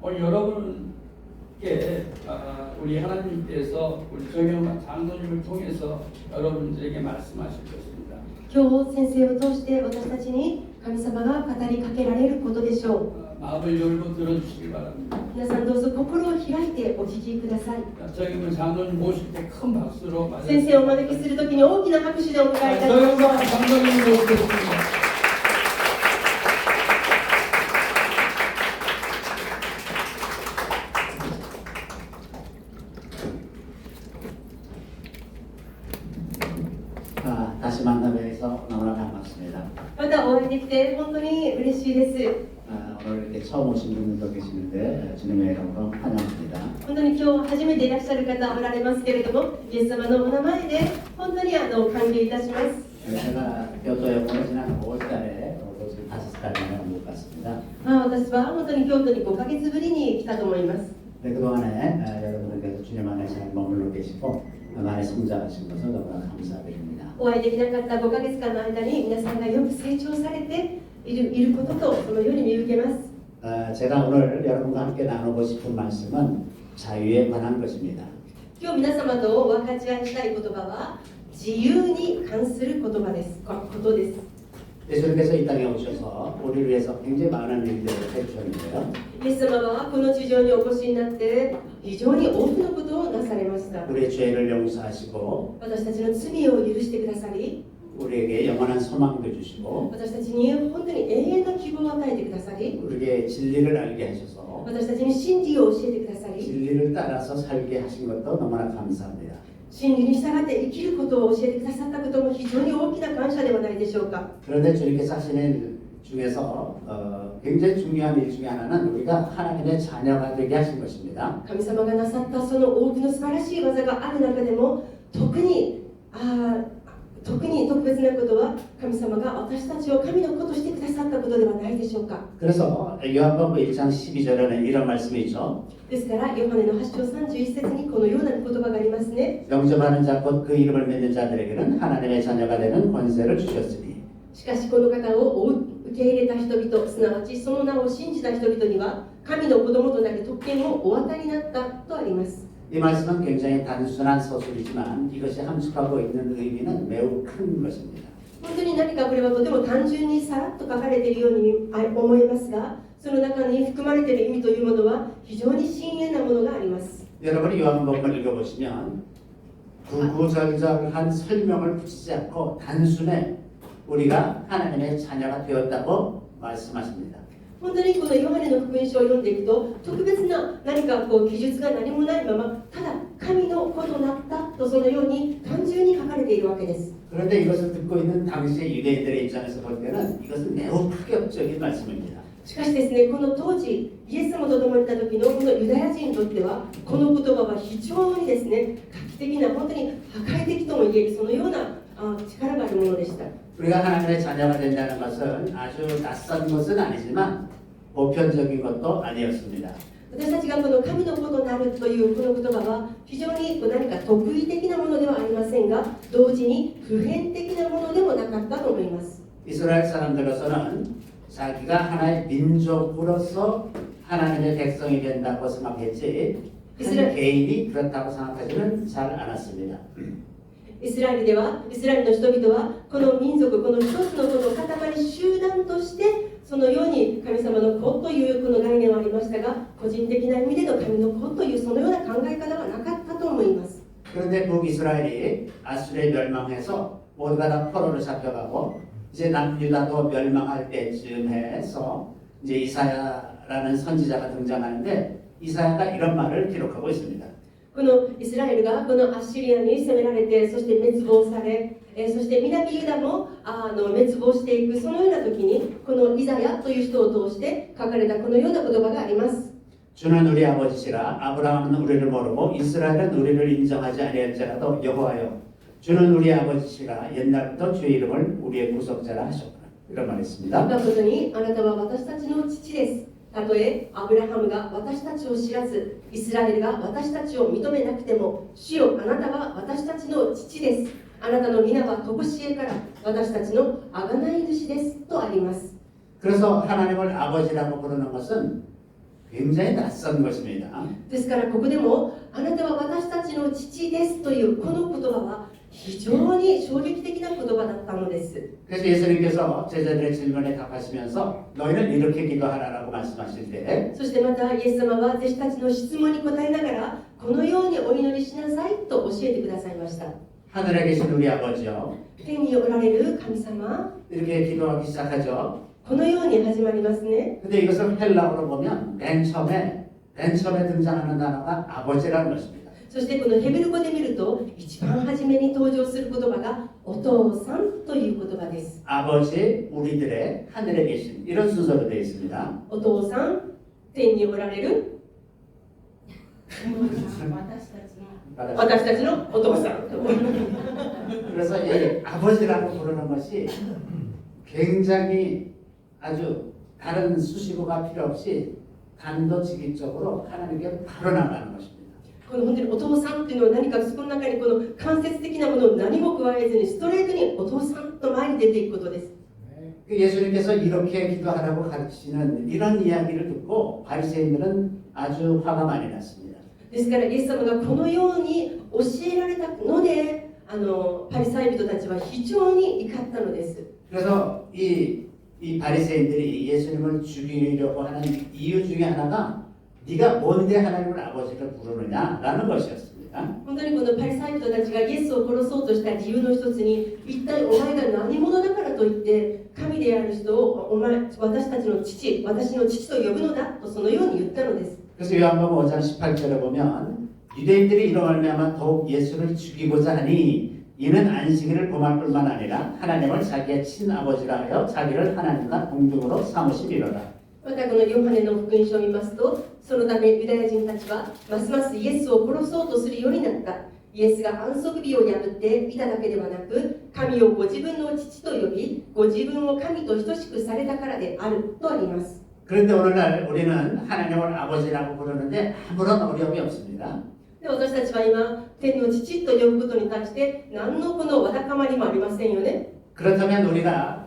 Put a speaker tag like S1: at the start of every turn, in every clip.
S1: 오늘 여러분께 우리 하나님께서 우리 정영만 장로님을 통해서 여러분들에게 말씀하실 것입니다.
S2: 今日先生を通して私たちに神様が語りかけられることでしょう。
S1: 마음을 열고 들어주시기 바랍니다.
S2: 皆さんどうぞ心を開いてお聞きください。
S1: 정영만 장로님 모실 때 큰 박수로
S2: 先生をお招きするときに大きな拍手でお迎えいたします。
S1: 정영만 장로님 모시겠습니다.
S3: 다시 만나뵈서 너무나 반갑습니다.
S2: またお会いできて本当に嬉しいです。
S3: 오늘 이렇게 처음 오신 분들도 계시는데 주님의 이름으로 환영합니다.
S2: 本当に今日初めていらっしゃる方おられますけれども、イエス様のお名前で本当に歓迎いたします。
S3: 제가 교토에 오늘 지난 5월달에 지금 5달이나 온 것 같습니다.
S2: 私は本当に京都に5ヶ月ぶりに来たと思います。
S3: 그동안에 여러분들께서 주님 안에 잘 머물러 계시고 많이 성장하신 것을 너무나 감사드립니다.
S2: お会いできなかった5ヶ月間の間に皆さんがよく成長されていることとそのように見受けます。
S3: 제가 오늘 여러분과 함께 나누고 싶은 말씀은 자유에 관한 것입니다.
S2: 今日皆様と分かち合いしたい言葉は自由に関する言葉です。ことです。
S3: 예수님께서 이 땅에 오셔서 우리를 위해서 굉장히 많은 일들을 해주셨는데요.
S2: イエス様はこの地上にお越しになって非常に多くのことをなされました。
S3: 우리의 죄를 용서하시고
S2: 私たちの罪を許してくださり、
S3: 우리에게 영원한 소망도 주시고
S2: 私たちに本当に永遠の希望を与えてくださり、
S3: 우리에게 진리를 알게 하셔서
S2: 私たちに真理を教えてくださり、
S3: 진리를 따라서 살게 하신 것도 너무나 감사합니다.
S2: 真理に従って生きることを教えてくださったことも非常に大きな感謝ではないでしょうか。
S3: 그런데 주님께서 하시는 일 중에서 굉장히 중요한 일 중에 하나는 우리가 하나님의 자녀가 되게 하신 것입니다.
S2: 神様がなさったその多くの素晴らしい技がある中でも特に特別なことは神様が私たちを神の子としてくださったことではないでしょうか。
S3: 그래서 요한복음 1장 12절에는 이런 말씀이 있죠.
S2: ですからヨハネの8章31節にこのような言葉がありますね。
S3: 영접하는 자 곧 그 이름을 믿는 자들에게는 하나님의 자녀가 되는 권세를 주셨으니
S2: しかしこの方を受け入れた人々、すなわちその名を信じた人々には神の子供となる特権をお与えになったとあります。
S3: 이 말씀은 굉장히 단순한 서술이지만 이것이 함축하고 있는 의미는 매우 큰 것입니다.
S2: 本当に何かこれはとても単純にさらっと書かれているように思いますが、その中に含まれている意味というものは非常に深遠なものがあります。
S3: 여러분이 요한복음을 읽어보시면 구구절절한 설명을 붙이지 않고 단순해 우리가 하나님의 자녀가 되었다고 말씀하십니다.
S2: 本当にこのヨハネの福音書を読んでいくと特別な何か記述が何もないままただ神の子となったとそのように単純に書かれているわけです。
S3: 그런데 이것을 듣고 있는 당시의 유대인들의 입장에서 볼 때는 이것은 매우 파격적인 말씀입니다.
S2: しかしですね、この当時イエス様と共にいた時のこのユダヤ人にとってはこの言葉は非常にですね画期的な本当に破壊的とも言えるそのような力があるものでした。
S3: 우리가 하나님의 자녀가 된다는 것은 아주 낯선 것은 아니지만 보편적인 것도 아니었습니다.
S2: 私たちがこの神の子となるというこの言葉は非常に何か特異的なものではありませんが同時に普遍的なものでもなかったと思います。
S3: 이스라엘 사람들로서는 자기가 하나의 민족으로서 하나님의 백성이 된다고 생각했지 한 개인이 그렇다고 생각하지는 잘 않았습니다.
S2: イスラエルではイスラエルの人々はこの民族この一つのこの塊集団としてそのように神様の子というこの概念はありましたが個人的な意味での神の子というそのような考え方はなかったと思います。
S3: 그런데 북이스라엘이 아수르에 멸망해서 모두가 다 포로로 잡혀가고 이제 남유다도 멸망할 때쯤 해서 이제 이사야라는 선지자가 등장하는데 이사야가 이런 말을 기록하고 있습니다.
S2: このイスラエルがこのアッシリアに攻められてそして滅亡されそして南ユダも滅亡していくそのような時にこのイザヤという人を通して書かれたこのような言葉があります。
S3: 주는 우리 아버지시라 아브라함은 우리를 모르고 이스라엘은 우리를 인정하지 아니할지라도 여호와여 주는 우리 아버지시라 옛날부터 주의 이름을 우리의 구속자라 하셨구나 이런 말했습니다.
S2: なことにあなたは私たちの父です。たとえアブラハムが私たちを知らずイスラエルが私たちを認めなくても主よあなたは私たちの父です。あなたの皆は常しえから私たちの贖い主ですとあります。
S3: 그래서 하나님을 아버지라고 부르는 것은 굉장히 낯선 것입니다.
S2: ですからここでもあなたは私たちの父ですというこの言葉は非常に衝撃的な言葉だったのです。
S3: 그래서 예수님께서 제자들의 질문에 답하시면서 너희는 이렇게 기도하라라고 말씀하실 때
S2: そしてまたイエス様は弟子たちの質問に答えながらこのようにお祈りしなさいと教えてくださいました。
S3: 하늘에 계신 우리 아버지요
S2: 天におられる神様、
S3: 이렇게 기도하기 시작하죠.
S2: このように始まりますね。
S3: 근데 이것을 헬라어로 보면 맨 처음에 등장하는 단어가 아버지라는 것입니다.
S2: そしてこのヘブル語で見ると一番初めに登場する言葉がお父さんという言葉です。
S3: 아버지 우리들의 하늘에 계신 이런 순서로 되어 있습니다.
S2: お父さん、天におられる私たちのお父さん。
S3: 그래서 이 아버지라고 부르는 것이 굉장히 아주 다른 수식어가 필요 없이 단도직입적으로 하나님께 바로 나가는 것입니다.
S2: この本当にお父さんっていうのは何かその中にこの間接的なものを何も加えずにストレートにお父さんと前に出ていくことです。
S3: 예수님께서 이렇게 기도하라고 가르치시는 이런 이야기를 듣고 바리새인들은 아주 화가 많이 났습니다.
S2: ですからイエス様がこのように教えられたのでパリサイ人たちは非常に怒ったのです。
S3: 그래서 이 바리새인들이 예수님을 죽이려고 하는 이유 중에 하나가 네가 뭔데 하나님을 아버지를 부르느냐라는 것이었습니다.
S2: 本当にこのパリサイ人たちがイエスを殺そうとした理由の一つに一体お前が何者だからといって神である人を私たちの父、私の父と呼ぶのだとそのように言ったのです。
S3: 그래서 요한복음 5장 18절에 보면 유대인들이 이로 말미암아 더욱 예수를 죽이고자 하니 이는 안식일을 범할 뿐만 아니라 하나님을 자기의 친아버지라 하여 자기를 하나님과 동등으로 삼으심이로다.
S2: またこのヨハネの福音書を見ますとそのためユダヤ人たちはますますイエスを殺そうとするようになった。イエスが安息日を破っていただけではなく神をご自分の父と呼びご自分を神と等しくされたからであるとあります。
S3: 그런데 오늘날 우리는 하나님을 아버지라고 부르는데 아무런 어려움이 없습니다.
S2: で私たちは今天の父と呼ぶことに対して何のこのわだかまりもありませんよね。
S3: 그렇다면 우리가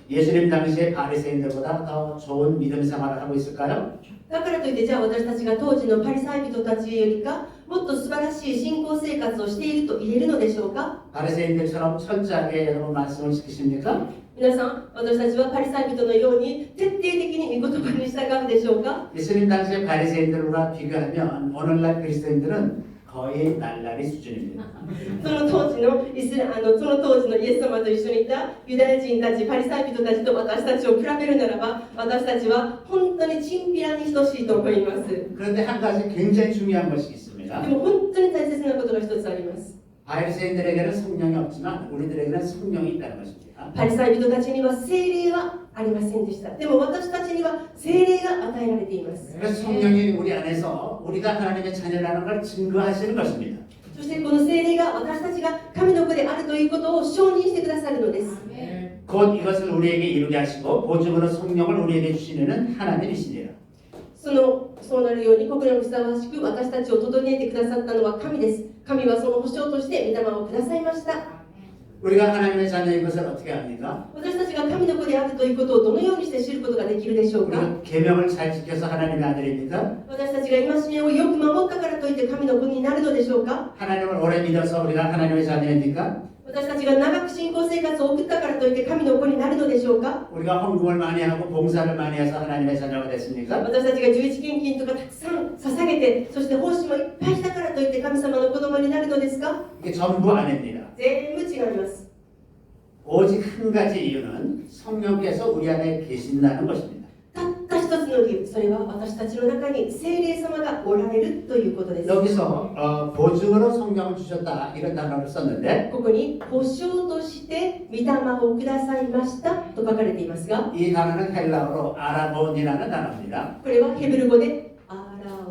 S3: 예수님 당시의 바리새인들보다 더 좋은 믿음 생활을 하고 있을까요?
S2: だからといってじゃあ私たちが当時のパリサイ人たちよりかもっと素晴らしい信仰生活をしていると言えるのでしょうか。
S3: 바리새인들처럼 철저하게 여러분 말씀을 지키십니까?
S2: 皆さん私たちはパリサイ人のように徹底的に御言葉に従うでしょうか。
S3: 예수님 당시의 바리새인들과 비교하면 오늘날 그리스도인들은 거의 날라리 수준입니다.
S2: その当時のイエス様と一緒にいたユダヤ人たちパリサイ人たちと私たちを比べるならば私たちは本当にチンピラに等しいと思います。
S3: 그런데 한 가지 굉장히 중요한 것이 있습니다.
S2: でも本当に大切なことが一つあります。
S3: 바리새인들에게는 성령이 없지만 우리들에게는 성령이 있다는 것입니다.
S2: パリサイ人たちには聖霊はありませんでした。でも私たちには聖霊が与えられています。
S3: 그래서 성령이 우리 안에서 우리가 하나님의 자녀라는 걸 증거하시는 것입니다.
S2: そしてこの聖霊が私たちが神の子であるということを承認してくださるのです。
S3: 곧 이것을 우리에게 이루게 하시고 보증으로 성령을 우리에게 주시는 하나님이시니라.
S2: そうなるように心にふさわしく私たちを整えてくださったのは神です。神はその保証として御霊をくださいました。
S3: 우리가 하나님의 자녀인 것을 어떻게 합니까?
S2: 私たちが神の子であるということをどのようにして知ることができるでしょうか。
S3: 우리가 계명을 잘 지켜서 하나님의 아들입니까?
S2: 私たちが戒めをよく守ったからといって神の子になるのでしょうか。
S3: 하나님을 오래 믿어서 우리가 하나님의 자녀입니까?
S2: 私たちが長く信仰生活を送ったからといって神の子になるのでしょうか。
S3: 우리가 헌금을 많이 하고 봉사를 많이 해서 하나님의 자녀가 됐습니까?
S2: 私たちが十一献金とかたくさん捧げてそして奉仕もいっぱいしたからといって神様の子供になるのですか。
S3: 이게 전부 아닙니다.
S2: 全部違います。
S3: 오직 한 가지 이유는 성령께서 우리 안에 계신다는 것입니다.
S2: たった一つの理由、それは私たちの中に聖霊様がおられるということです。
S3: 여기서 보증으로 성령을 주셨다 이런 단어를 썼는데
S2: ここに保証として御霊をくださいましたと書かれていますが、
S3: 이 단어는 헬라어로 아라본이라는 단어입니다.
S2: これはヘブル語でアラ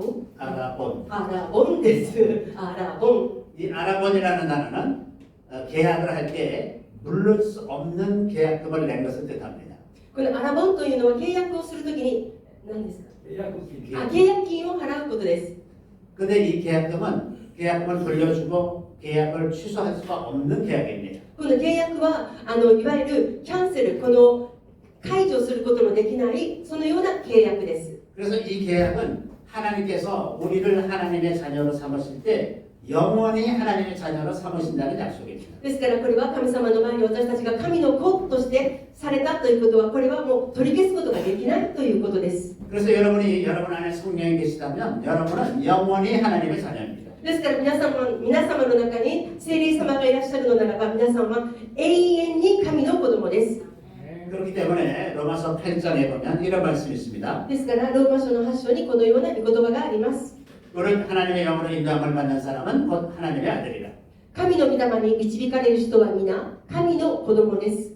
S2: ボンです。アラボン。
S3: 이 아라본이라는 단어는 계약을 할 때 물을 수 없는 계약금을 낸 것을 뜻합니다.
S2: このアラボンというのは契約をするときに何ですか。契約金を払うことです。
S3: 근데 이 계약금을 돌려주고 계약을 취소할 수가 없는 계약입니다.
S2: この契約はいわゆるキャンセル、この解除することのできないそのような契約です。
S3: 그래서 이 계약은 하나님께서 우리를 하나님의 자녀로 삼으실 때 영원히 하나님의 자녀로 삼으신다는 약속입니다.
S2: ですからこれは神様の前に私たちが神の子としてされたということはこれはもう取り消すことができないということです。
S3: 그래서 여러분이 여러분 안에 성령이 계시다면 여러분은 영원히 하나님의 자녀입니다.
S2: ですから皆様の中に聖霊様がいらっしゃるのならば皆さんは永遠に神の子供です。
S3: 그렇기 때문에 로마서 8장에 보면 이런 말씀이 있습니다.
S2: ですからローマ書の8章にこのような御言葉があります。
S3: 오늘 하나님의 영으로 인도함을 받는 사람은 곧 하나님의 아들이라.
S2: 神の御霊に導かれる人は皆神の子供です。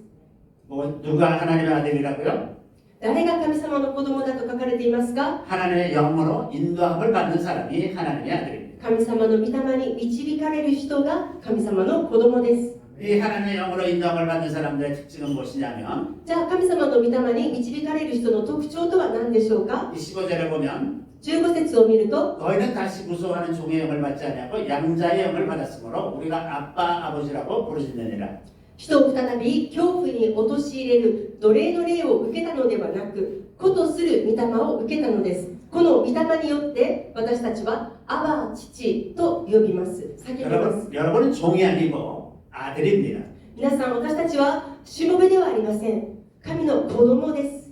S3: 뭐 누가 하나님의 아들이라고요?
S2: 誰が神様の子供だと書かれていますか？
S3: 하나님의 영으로 인도함을 받는 사람이 하나님의 아들입니다.
S2: 神様の御霊に導かれる人が神様の子供です。
S3: 이 하나님의 영으로 인도함을 받는 사람들의 특징은 무엇이냐면
S2: じゃあ神様の御霊に導かれる人の特徴とは何でしょうか？
S3: 이 15절에 보면
S2: 15節を見ると
S3: 너희는 다시 무서워하는 종의 영을 받지 아니하고 양자의 영을 받았으므로 우리가 아빠 아버지라고 부르짖느니라.
S2: 人を再び恐怖に陥れる奴隷の霊を受けたのではなく子とする御霊を受けたのです。この御霊によって私たちはアバ父と呼びます。叫びます。
S3: 여러분은 종이 아니고 아들입니다.
S2: 皆さん私たちはしもべではありません。神の子供です。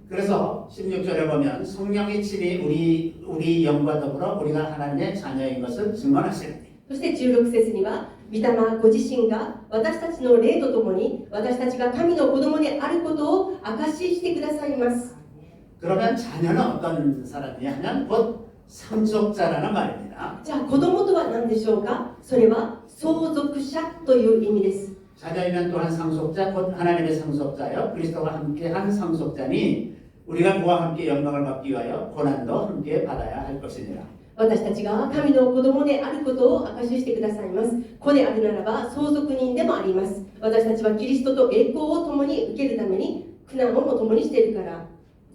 S3: 그래서 16절에 보면 성령이 친히 우리 영과 더불어 우리가 하나님의 자녀인 것을 증언하시니.
S2: そして16節には御霊ご自身が私たちの霊とともに私たちが神の子供であることを証ししてくださいます。
S3: 그러면 자녀는 어떤 사람이냐 하면 곧 상속자라는 말입니다.
S2: じゃあ子供とは何でしょうか？それは相続者という意味です。
S3: 자녀이면 또한 상속자 곧 하나님의 상속자요 그리스도와 함께한 상속자니 우리가 그와 함께 영광을 받기 위하여 고난도 함께 받아야 할 것이니라.
S2: 私たちが神の子供であることを証ししてくださいます。子であるならば相続人でもあります。私たちはキリストと栄光を共に受けるために苦難をも共にしているから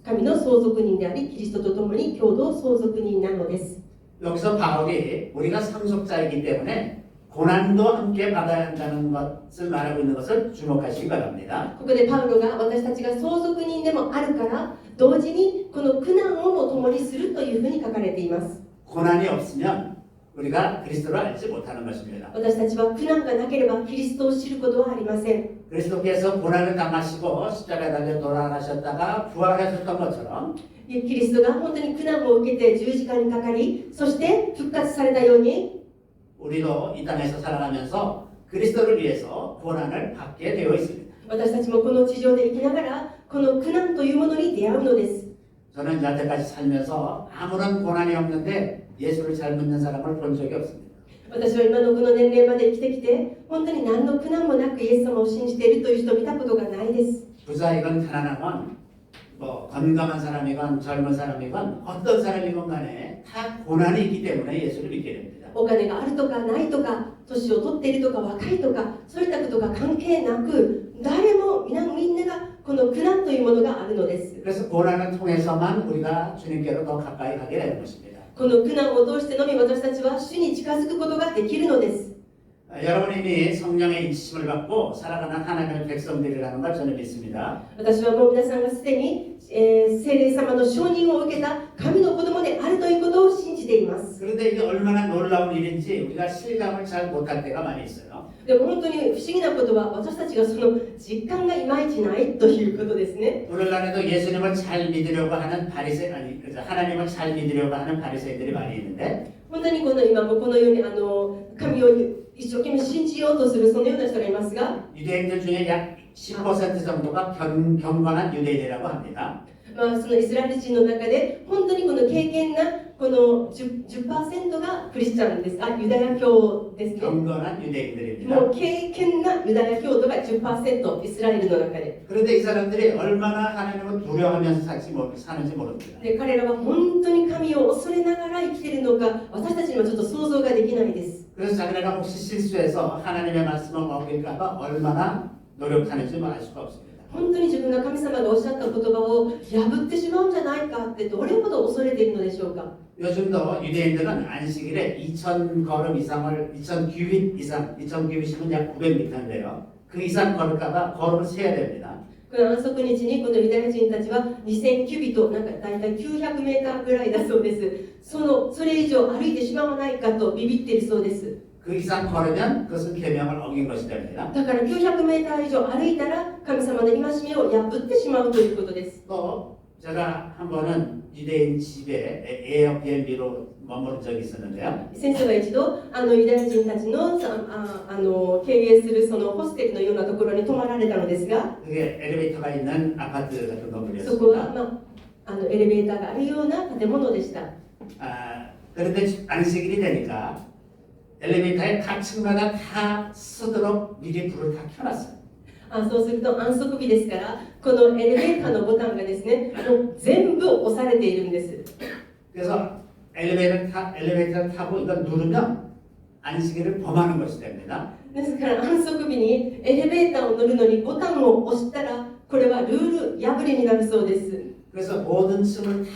S2: 神の相続人でありキリストと共に共同相続人なのです。
S3: 여기서 바울이 우리가 상속자이기 때문에 고난도 함께 받아야 한다는 것을 말하고 있는 것을 주목하시기 바랍니다.
S2: ここでパウロが私たちが相続人でもあるから同時にこの苦難をも共にするというふうに書かれています。
S3: 고난이 없으면 우리가 그리스도를 알지 못하는 것입니다.
S2: 私たちは苦難がなければキリストを知ることはありません。
S3: 그리스도께서 고난을 당하시고 십자가에 달려 돌아가셨다가 부활하셨던 것처럼
S2: キリストが本当に苦難を受けて十字架にかかりそして復活されたように
S3: 우리도 이 땅에서 살아가면서 그리스도를 위해서 고난을 받게 되어 있습니다.
S2: 私たちもこの地上で生きながらこの苦難というものに出会うのです。
S3: 저는 여태까지 살면서 아무런 고난이 없는데 예수를 잘 믿는 사람을 본 적이 없습니다.
S2: 私は今のこの年齢まで生きてきて本当に何の苦難もなくイエス様を信じているという人を見たことがないです。
S3: 부자이건 가난하건 뭐 건강한 사람이건 젊은 사람이건 어떤 사람이건 간에 다 고난이 있기 때문에 예수를 믿게 됩니다.
S2: お金があるとかないとか年を取っているとか若いとかそういったことが関係なく誰もみんながこの苦難というものがあるのです。
S3: 그래서 고난을 통해서만 우리가 주님께로 더 가까이 가게 되는 것입니다.
S2: この苦難を通してのみ私たちは主に近づくことができるのです。
S3: 여러분이 이미 성령의 인치심을 받고 살아가는 하나님의 백성들이라는 걸 저는 믿습니다.
S2: 私はもう皆さんがすでに、聖霊様の承認を受けた神の子供であるということを信じています。
S3: 그런데 이게 얼마나 놀라운 일인지 우리가 실감을 잘 못할 때가 많이 있어요.
S2: でも本当に不思議なことは私たちがその実感がいまいちないということですね。
S3: 오늘날에도 예수님을 잘 믿으려고 하는 하나님을 잘 믿으려고 하는 바리새인들이 많이 있는데
S2: 本当に今もこのように神を一生懸命信じようとするそのような人がいますが、
S3: 유대인들 중에 약 10% 정도가 경건한 유대인이라고 합니다.
S2: そのイスラエル人の中で本当にこの敬虔なこの 10% がクリスチャンです。ユダヤ教ですね。
S3: 경건한 유대인들입니다.
S2: もう敬虔なユダヤ教徒が 10% イスラエルの中で。
S3: 그런데 이 사람들이 얼마나 하나님을 두려워하면서 사는지 모릅니다.
S2: で彼らは本当に神を恐れながら生きているのか私たちにはちょっと想像ができないです。
S3: 그래서 자기네가 혹시 실수해서 하나님의 말씀을 어길까봐 얼마나 노력하는지 알 수가 없습니다.
S2: 本当に自分が神様がおっしゃった言葉を破ってしまうんじゃないかってどれほど恐れているのでしょうか。
S3: 요즘도 유대인들은 안식일에 2000걸음 이상을 2000규빗 이상 2000규빗이면 약 900m인데요. 그 이상 걸을까봐 걸음을 세야 됩니다.
S2: この安息日にこのユダヤ人たちは2000キュビット、なんか大体900メーターぐらいだそうです。それ以上歩いてしまわないかとビビっているそうです。
S3: 그 이상 걸으면 그것은 계명을 어긴 것이 됩니다.
S2: だから900メーター以上歩いたら神様の戒めを破ってしまうということです。
S3: 또 제가 한 번은 유대인 집에 에어비앤비로 머무른 적이 있었는데요.
S2: 先生は一度ユダヤ人たちの経営するそのホステルのようなところに泊まられたのですが、
S3: 그게 엘리베이터가 있는 아파트 같은
S2: そこは、
S3: 건물이었습니다.
S2: エレベーターがあるような建物でした。
S3: 그런데 안식일이 되니까 엘리베이터에 각 층마다 다 쓰도록 미리 불을 다 켜놨어요.
S2: そうすると安息日ですから、このエレベーターのボタンがですね、全部押されているんです。
S3: 그래서 엘리베이터를 타고 이걸 누르면 안식일을 범하는 것이 됩니다.
S2: ですから安息日にエレベーターを乗るのにボタンを押したら、これはルール破りになるそうです。
S3: 그래서 모든 층을 다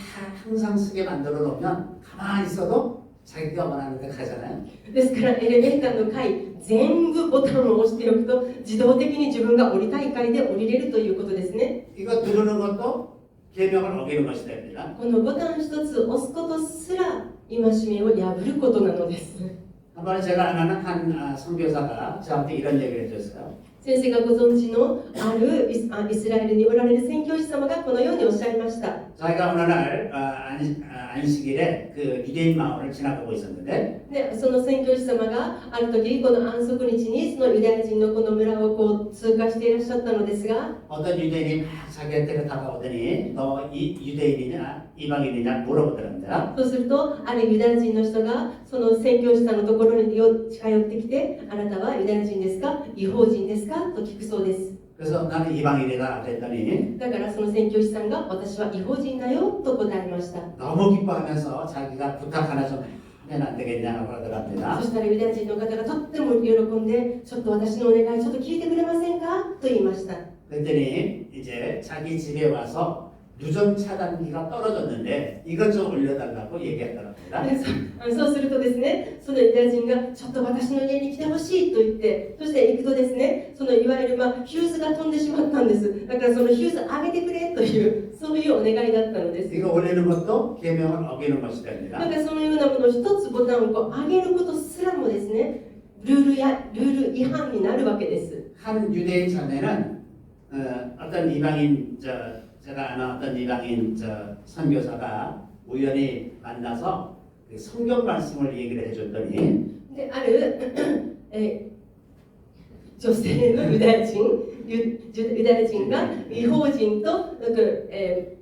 S3: 항상 쓰게 만들어 놓으면 가만히 있어도 자기가 원하는 데 가잖아요.
S2: ですからエレベーターの階全部ボタンを押しておくと自動的に自分が降りたい階で降りれるということですね。
S3: 이거 누르는 것도 계명을 어기는 것이 됩니다.
S2: このボタン一つ押すことすら戒めを破ることなのです。
S3: 한 번에 제가 아는 한 선교사가 저한테 이런 얘기를 해줬어요.
S2: 先生がご存知のあるイスラエルにおられる宣教師様がこのようにおっしゃいました。
S3: 자기가 어느 날 안식일에 그 유대인 마을을 지나가고 있었는데
S2: でその宣教師様がある時この安息日にそのユダヤ人のこの村をこう通過していらっしゃったのですが、
S3: 어떤 유대인이 막 자기한테 다가오더니 너 유대인이냐 이방인이냐 물어보더랍니다.
S2: そうするとあるユダヤ人の人がその宣教師さんのところに近寄ってきて、あなたはユダヤ人ですか、異邦人ですかと聞くそうです。
S3: 그래서 나는 이방인이다 그랬더니
S2: だからその宣教師さんが私は異邦人だよと答えました。
S3: 너무 기뻐하면서 자기가 부탁 하나 좀 하면 안 되겠냐고 그러더랍니다.
S2: そしたらユダヤ人の方がとっても喜んで、ちょっと私のお願いちょっと聞いてくれませんかと言いました。
S3: 그랬더니 이제 자기 집에 와서 누전 차단기가 떨어졌는데 이것 좀 올려달라고 얘기했더랍니다.
S2: でそうするとですね、そのユダヤ人がちょっと私の家に来てほしいと言って、そして行くとですね、そのいわゆるヒューズが飛んでしまったんです。だからそのヒューズ上げてくれというそういうお願いだったのです。
S3: 이거 올리는 것도 계명을 어기는 것이
S2: だ
S3: 됩니다.
S2: からそのようなものを一つボタンをこう上げることすらもですね、ルール違反になるわけです。
S3: 한 유대인 자매는 어떤 이방인 제가 아는 어떤 이방인 선교사가 우연히 만나서 그 성경 말씀을 얘기를 해줬더니
S2: である女性のユダヤ人が異邦人と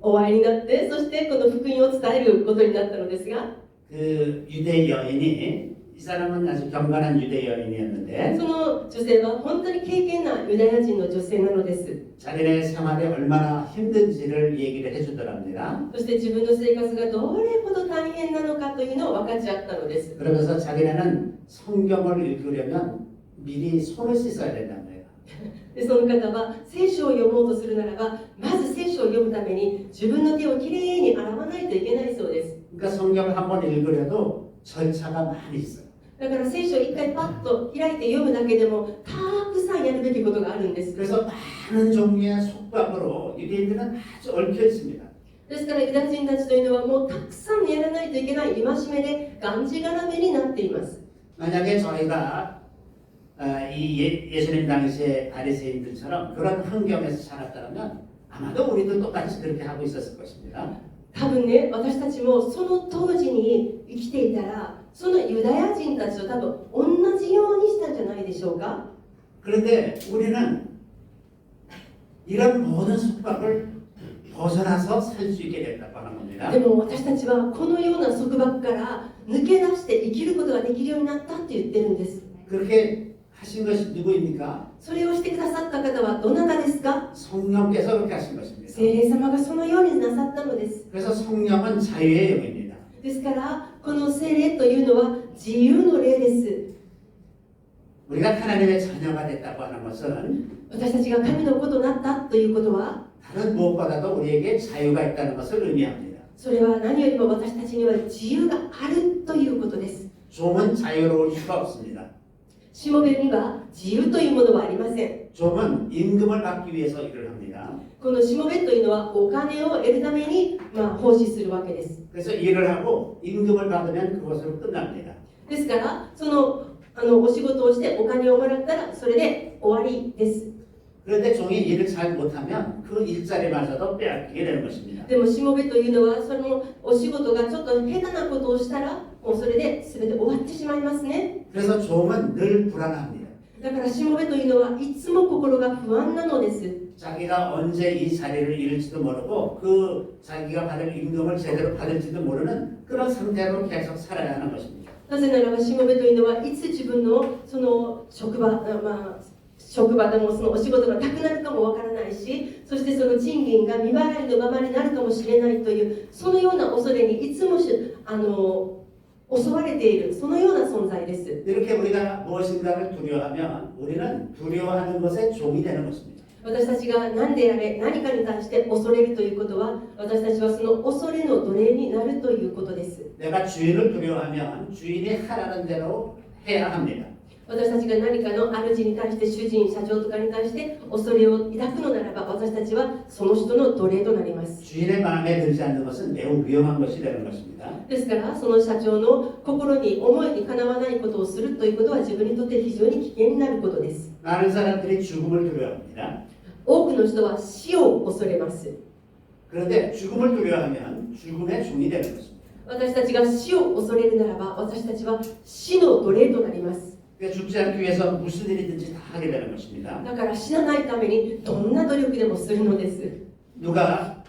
S2: お会いになって、そしてこの福音を伝えることになったのですが、
S3: 그 유대 여인이 이 사람은 아주 경건한 유대 여인이었는데
S2: その女性は本当に敬虔なユダヤ人の女性なのです。
S3: 자기네 생활이 얼마나 힘든지를 얘기를 해주더랍니다.
S2: そして自分の生活がどれほど大変なのかというのを分かち合ったのです。
S3: 그러면서 자기네는 성경을 읽으려면 미리 손을 씻어야 된다는 거예요.
S2: でその方は聖書を読もうとするならば、まず聖書を読むために自分の手をきれいに洗わないといけないそうです。
S3: 그러니까 성경을 한번 읽으려도 절차가 많이 있어요.
S2: だから聖書を一回パッと開いて読むだけでもたくさんやるべきことがあるんです。
S3: 그래서 많은 종류의 속박으로 유대인들은 아주 얽혀 있습니다.
S2: ですからユダヤ人たちというのはもうたくさんやらないといけない戒めでがんじがらめになっています。
S3: 만약에 저희가 예수님 당시의 바리새인들처럼 그런 환경에서 자랐다면 아마도 우리도 똑같이 그렇게 하고 있었을 것입니다.
S2: 多分ね、私たちもその当時に生きていたら、そのユダヤ人たちと多分同じようにしたんじゃないでしょうか。
S3: 그런데 우리는 이런 모든 속박을 벗어나서 살 수 있게 됐다고 하는 겁니다.
S2: でも私たちはこのような束縛から抜け出して生きることができるようになったって言ってるんです。
S3: 그렇게 하신 것이 누구입니까?
S2: それをしてくださった方はどなたですか？
S3: 성령께서 그렇게 하신 것입니다.
S2: 聖霊様がそのようになさったのです。
S3: 그래서 성령은 자유의 영입니다.
S2: ですからこの聖霊というのは自由の霊です。
S3: 우리가 하나님의 자녀가 됐다고 하는 것은
S2: 私たちが神の子となったということは、
S3: 다른 무엇보다도 우리에게 자유가 있다는 것을 의미합니다.
S2: それは何よりも私たちには自由があるということです。
S3: 종은 자유로울 수가 없습니다.
S2: しもべには自由というものはありません。
S3: 좀은 임금을 받기 위해서 일을 합니다.
S2: このしもべというのはお金を得るために、奉仕するわけです。
S3: 그래서 일을 하고 임금을 받으면 그것으로 끝납니다.
S2: ですからそのお仕事をしてお金をもらったらそれで終わりです。
S3: 그런데 종이 일을 잘 못하면 그 일자리마저도 빼앗기게 되는 것입니다.
S2: でもしもべというのはそのお仕事がちょっと下手なことをしたらもうそれで全て終わってしまいますね。
S3: 그래서 종은 늘 불안합니다.
S2: だからしもべというのはいつも心が不安なのです。
S3: 자기가 언제 이 자리를 잃을지도 모르고 그 자기가 받을 임금을 제대로 받을지도 모르는 그런 상태로 계속 살아야 하는 것입니다.
S2: なぜならばしもべというのはいつ自分のその職場でもそのお仕事がなくなるかもわからないし、そしてその賃金が未払いのままになるかもしれないというそのような恐れにいつも襲われているそのような存在です。
S3: 이렇게 우리가 무엇인가를 두려워하면 우리는 두려워하는 것의 종이 되는 것입니다.
S2: 私たちが何であれ何かに対して恐れるということは私たちはその恐れの奴隷になるということです。
S3: 내가 주인을 두려워하면 주인이 하라는 대로 해야 합니다.
S2: 私たちが何かの主に対して主人、社長とかに対して恐れを抱くのならば私たちはその人の奴隷となります。
S3: 주인의 마음에 들지 않는 것은 매우 위험한 것이 되는 것입니다.
S2: ですからその社長の心に思いにかなわないことをするということは自分にとって非常に危険になることです。
S3: 많은 사람들이 죽음을 두려워합니다.
S2: 多くの人は死を恐れます。
S3: 그런데 죽음을 두려워하면 죽음의 종이 되는 것입니다.
S2: 私たちが死を恐れるならば私たちは死の奴隷となります。
S3: 그러니까 죽지 않기 위해서 무슨 일이든지 다 하게 되는 것입니다.
S2: だから死なないためにどんな努力でもするのです。
S3: 누가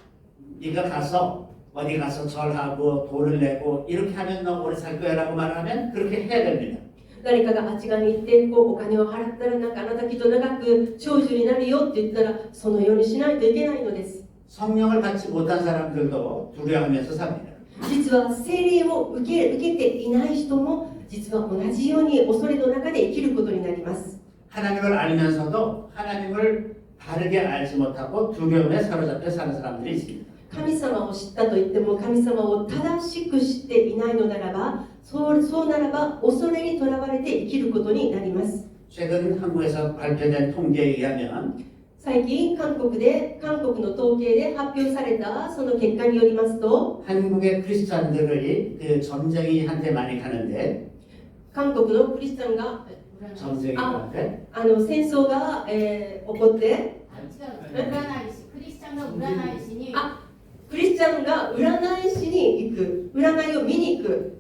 S3: 네가 가서 어디 가서 절하고 돈을 내고 이렇게 하면 너 오래 살 거야 라고 말하면 그렇게 해야 됩니다.
S2: 誰かがあっち側に行ってお金を払ったらなんかあなたきっと長く長寿になるよって言ったらそのようにしないといけないのです。
S3: 성령을 받지 못한 사람들도 두려워하면서 삽니다.
S2: 実は聖霊を受けていない人も実は同じように恐れの中で生きることになります。
S3: 하나님을 알면서도 하나님을 바르게 알지 못하고 두려움에 사로잡혀 사는 사람들이 있습니다.
S2: 神様を知ったと言っても神様を正しく知っていないのならばそうならば恐れにとらわれて生きることになります。
S3: 최근 한국에서 발표된 통계에 의하면
S2: 最近韓国の統計で発表されたその結果によりますと
S3: 한국의 크리스찬들이 그 점쟁이 한테 많이 가는데
S2: 韓国のクリスチャンが
S3: 점쟁이한테
S2: 戦争が、起こって
S4: クリスチャンが占い師に
S2: クリスチャンが占い師に行く占いを見に行く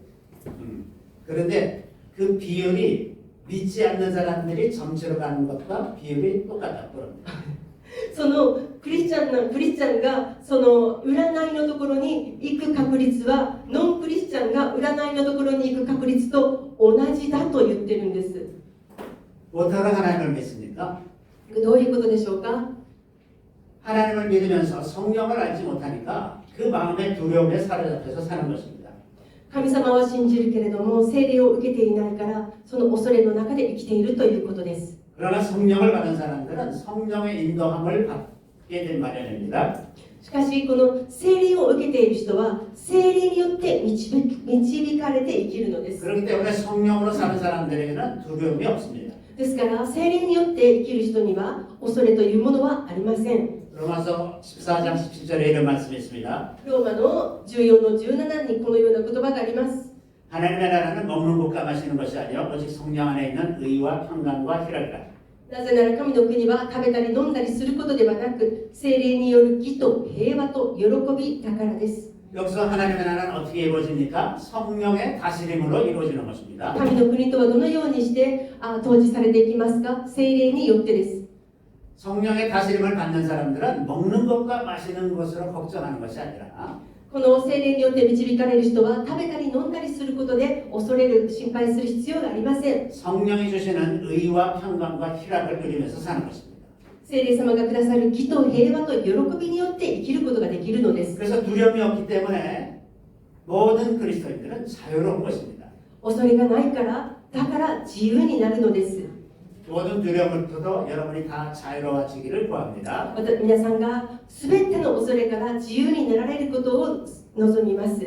S3: 그런데 그 비율이 믿지 않는 사람들이 점치러 가는 것과 비율이 똑같다고 합니다.
S2: そのクリスチャンがその占いのところに行く確率はノンクリスチャンが占いのところに行く確率と同じだと言ってるんです。
S3: 못하러 하나님을 믿습니까?
S2: どういうことでしょうか。
S3: 하나님을 믿으면서 성령을 알지 못하니까 그 마음의 두려움에 사로잡혀서 사는 것입니다.
S2: 神様は信じるけれども聖霊を受けていないからその恐れの中で生きているということです。
S3: 그러나 성령을 받은 사람들은 성령의 인도함을 받게 된 마련입니다.
S2: しかしこの聖霊を受けている人は聖霊によって導かれて生きるのです。
S3: 그렇기 때문에 성령으로 사는 사람들에게는 두려움이 없습니다.
S2: ですから聖霊によって生きる人には恐れというものはありません。
S3: 로마서 14장 17절에 이런 말씀이 있습니다.
S2: ローマの14の17にこのような言葉があります。
S3: 하나님의 나라는 먹는 것과 마시는 것이 아니라 오직 성령 안에 있는 의와 평강과 희락이라.
S2: なぜなら神の国は食べたり飲んだりすることではなく聖霊による義と平和と喜びだからです。
S3: 여기서 하나님의 나라는 어떻게 이루어집니까? 성령의 다스림으로 이루어지는 것입니다.
S2: 神の国とはどのようにして統治されていきますか。聖霊によってです。
S3: 성령의 다스림을 받는 사람들은 먹는 것과 마시는 것으로 걱정하는 것이 아니라
S2: この聖霊によって導かれる人は食べたり飲んだりすることで恐れる心配する必要がありません。
S3: 성령이 주시는 의와 평강과 희락을 누리면서 사는 것입니다.
S2: 聖霊様がくださる義と平和と喜びによって生きることができるのです。
S3: 그래서 두려움이 없기 때문에 모든 그리스도인들은 자유로운 것입니다.
S2: 恐れがないからだから自由になるのです。
S3: 모든 두려움부터도 여러분이 다 자유로워지기를 구합니다.
S2: 皆さんが全ての恐れから自由になられることを望みます。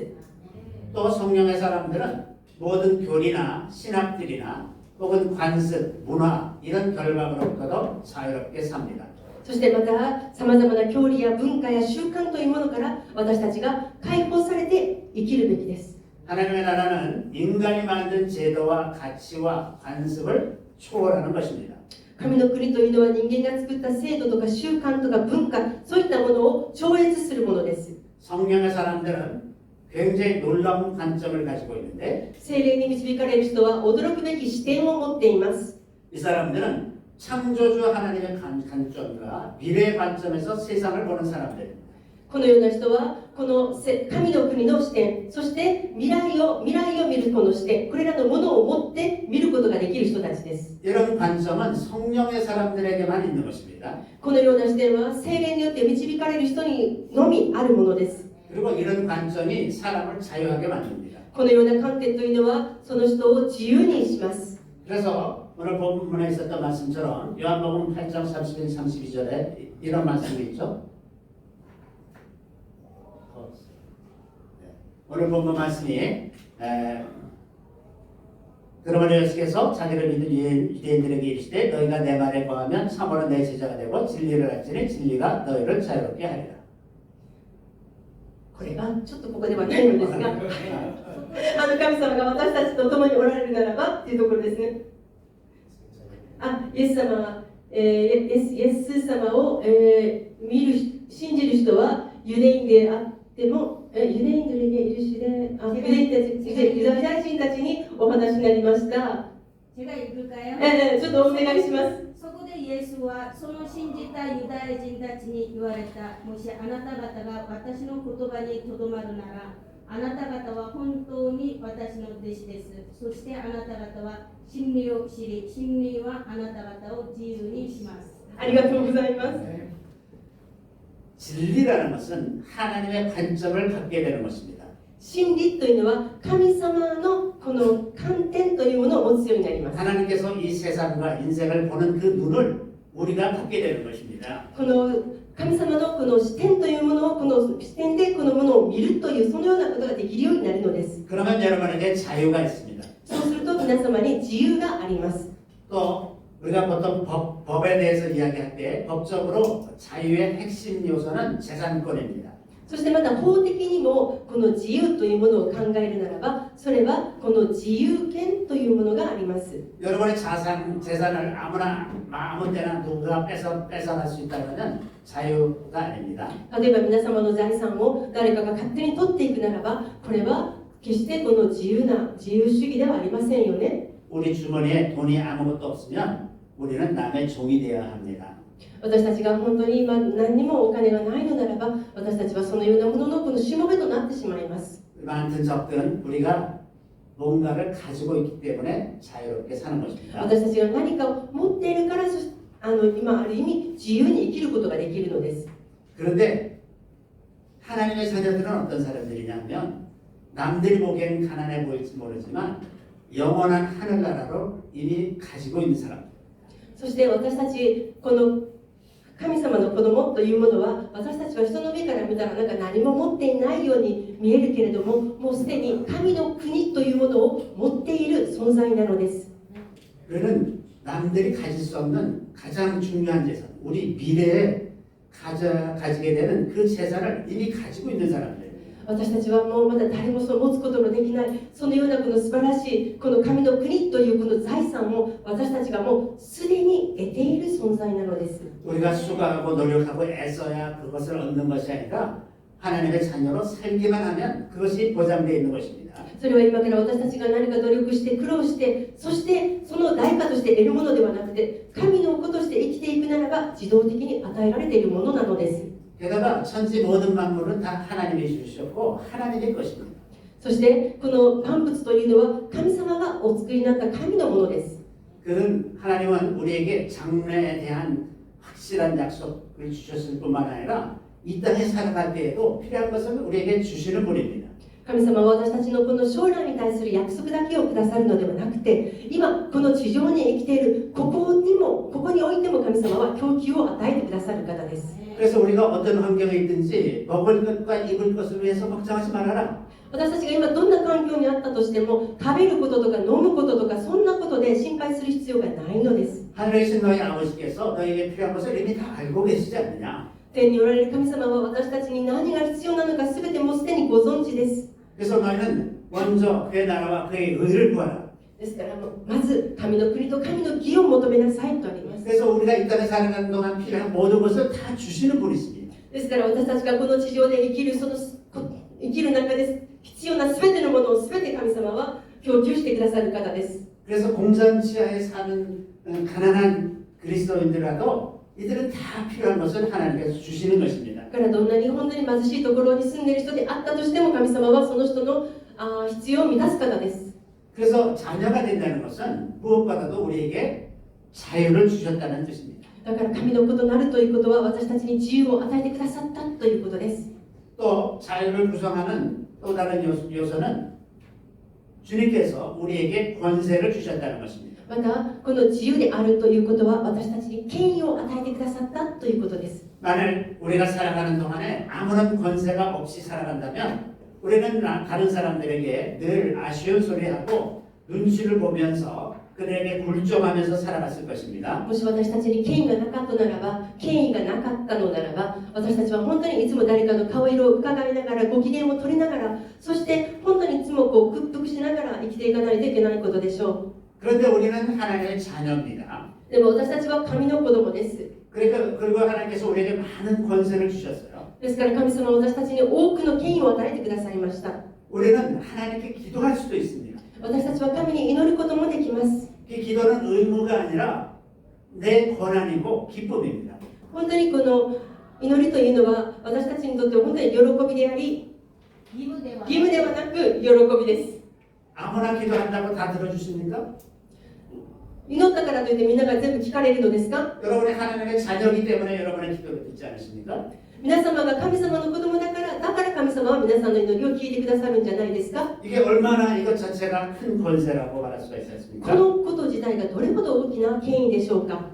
S3: 또 성령의 사람들은 모든 교리나 신학들이나 혹은 관습, 문화 이런 결박으로부터도 자유롭게 삽니다.
S2: そしてまたさまざまな教理や文化や習慣というものから私たちが解放されて生きるべきです。
S3: 하나님의 나라는 인간이 만든 제도와 가치와 관습을 초월하는 것입니다.
S2: 神の国というのは人間が作った制度とか習慣とか文化そういったものを超越するものです。
S3: 성령의 사람들은 굉장히 놀라운 관점을 가지고 있는데
S2: 聖霊に導かれる人は驚くべき視点を持っています。
S3: 이 사람들은 창조주 하나님의 관점과 미래의 관점에서 세상을 보는 사람들입니다.
S2: このような人はこの神の国の視点そして未来を見るこの視点これらのものを持って見ることができる人たちです。
S3: 이런 관점은 성령의 사람들에게만 있는 것입니다.
S2: このような視点は聖霊によって導かれる人にのみあるものです。
S3: 그리고 이런 관점이 사람을 자유하게 만듭니다.
S2: このような観点というのはその人を自由にします。
S3: 그래서 오늘 본문에 있었던 말씀처럼 요한복음 8장 31, 32절에 이런 말씀이 있죠. 오늘 본문 말씀이 그러므로 예수께서 자기를 믿은 유대인들에게 이르시되 너희가 내 말에 거하면 참으로 내 제자가 되고 진리를 알지니 진리가 너희를 자유롭게 하리라.
S2: これはちょっとここではないのですが神様が私たちと共におられるならばっていうところですね。イエス様が、イエス様を、信じる人はユダヤ人であってもユダヤ人でいるしでユダヤ人たちにお話になりました。
S4: 제가 읽을까요?
S2: ちょっとお願いします。
S4: そこでイエスはその信じたユダヤ人たちに言われた。もしあなた方が私の言葉にとどまるならあなた方は本当に私の弟子です。そしてあなた方は真理を知り、真理はあなた方を自由にします。
S2: ありがとうございます。
S3: 진리라는 것은 하나님의 관점을 갖게 되는 것입니다.
S2: 真理というのは神様のこの観点というものを持つようになります。
S3: 하나님께서 이 세상과 인생을 보는 그 눈을 우리가 갖게 되는 것입니다.
S2: この神様のこの視点というものをこの視点でこのものを見るというそのようなことができるようになるのです。
S3: 그러면 여러분에게 자유가 있습니다.
S2: そうすると皆様に自由があります。
S3: 또 우리가 보통 법에 대해서 이야기할 때 법적으로 자유의 핵심 요소는 재산권입니다.
S2: そしてまた法的にもこの自由というものを考えるならばそれはこの自由権というものがあります。
S3: 여러분의 재산을 아무나 아무 때나 누가 뺏어갈 수 있다면 자유가 아닙니다.
S2: 例えば皆様の財産を誰かが勝手に取っていくならばこれは決してこの自由主義ではありませんよね。
S3: 우리 주머니에 돈이 아무것도 없으면 우리는 남의 종이 되어야 합니다.
S2: 私たちが本当に今何にもお金がないのならば私たちはそのようなもののこのしもべとなってしまいます。
S3: 많든 적든 우리가 뭔가를 가지고 있기 때문에 자유롭게 사는 것입니다.
S2: 私たちが何かを持っているから今ある意味自由に生きることができるのです。
S3: 그런데 하나님의 자녀들은 어떤 사람들이냐면 남들이 보기에는 가난해 보일지 모르지만 영원한 하늘나라로 이미 가지고 있는 사람.
S2: そして私たちこの神様の子供というものは私たちは人の目から見たらなんか何も持っていないように見えるけれどももうすでに神の国というものを持っている存在なのです。
S3: 그는 남들이 가질 수 없는 가장 중요한 재산, 우리 미래에 가지게 되는 그 재산을 이미 가지고 있는 사람들.
S2: 私たちはもうまだ誰もそう持つことのできないそのようなこの素晴らしいこの神の国というこの財産を私たちがもうすでに得ている存在なのです。
S3: 우리가 수고하고 노력하고 애써야 그것을 얻는 것이 아니라 하나님의 자녀로 살기만 하면 그것이 보장되어 있는 것입니다.
S2: それは今から私たちが何か努力して苦労してそしてその代価として得るものではなくて神の子として生きていくならば自動的に与えられているものなのです。
S3: 게다가 천지 모든 만물은 다 하나님이 주셨고 하나님의 것입니다.
S2: そしてこの万物というのは神様がお作りになった神のものです。
S3: 그는 하나님은 우리에게 장래에 대한 확실한 약속을 주셨을 뿐만 아니라 이 땅에 살아갈 때에도 필요한 것을 우리에게 주시는 분입니다.
S2: 神様は私たちのこの将来に対する約束だけをくださるのではなくて、今この地上に生きているここにおいても神様は供給を与えてくださる方です。
S3: 그래서 우리가 어떤 환경에 있든지 먹을 것과 입을 것을 위해서 걱정하지 말아라.
S2: 私たちが今どんな環境にあったとしても、食べることとか飲むこととかそんなことで心配する必要がないのです。
S3: 하늘에 계신 너희 아버지께서 너희에게 필요한 것을 이미 다 알고 계시지 않느냐.
S2: 天におられる神様は私たちに何が必要なのか全てもうすでにご存知です。
S3: 그래서 너희는 먼저 그의 나라와 그의 의를 구하라.
S2: ですからまず神の国と神の義を求めなさいとあります。
S3: 그래서 우리가 이 땅에 살아가는 동안 필요한 모든 것을 다 주시는 분이십니다.
S2: ですから私たちがこの地上で生きる中で必要な全てのものを全て神様は供給してくださる方です。
S3: 그래서 공장 지하에 사는 가난한 그리스도인들라도 이들은 다 필요한 것을 하나님께서 주시는 것입니다.
S2: だからどんなに本当に貧しいところに住んでいる人であったとしても神様はその人の必要を満たす方です。
S3: 그래서 자녀가 된다는 것은 무엇보다도 우리에게 자유를 주셨다는 뜻입니다.
S2: だから神の子となるということは私たちに自由を与えてくださったということです。
S3: 또 자유를 구성하는 또 다른 요소는 주님께서 우리에게 권세를 주셨다는 것입니다.
S2: またこの自由であるということは私たちに権威を与えてくださったということです。
S3: 만일 우리가 살아가는 동안에 아무런 권세가 없이 살아간다면 우리는 다른 사람들에게 늘 아쉬운 소리하고 눈치를 보면서 그들에게 굴종하면서 살아갔을 것입니다.
S2: もし私たちに権威がなかったならば、権威がなかったのならば、私たちは本当にいつも誰かの顔色を伺いながら、ご機嫌を取りながら、そして本当にいつも屈服しながら生きていかないといけないことでしょ
S3: 그런데 우리는 하나님의 자녀입니다.
S2: う。でも私たちは神の子供です。
S3: 그리고 하나님께서 우리에게 많은 권세를 주셨어요.
S2: ですから神様は私たちに多くの権威を与えてくださいました。
S3: 우리는 하나님께 기도할 수도 있습니다.
S2: 私たちは神に祈ることもできます。
S3: 그 기도는 의무가 아니라 내 권한이고 기쁨입니다.
S2: 本当にこの祈りというのは私たちにとっては本当に喜びであり、義務ではなく喜びです。
S3: 아무나 기도한다고 다 들어주십니까?
S2: 祈ったからといってみんなが全部聞かれるのですか？
S3: 여러분이 하나님의 자녀이기 때문에 여러분의 기도를 듣지 않으십니까?
S2: 皆様が神様の子供だから神様は皆さんの祈りを聞いてくださるんじゃないですか？
S3: 이게 얼마나 이것 자체가 큰 권세라고 말할 수가 있지
S2: こ
S3: 않습니까?
S2: のこと自体がどれほど大きな権威でしょうか？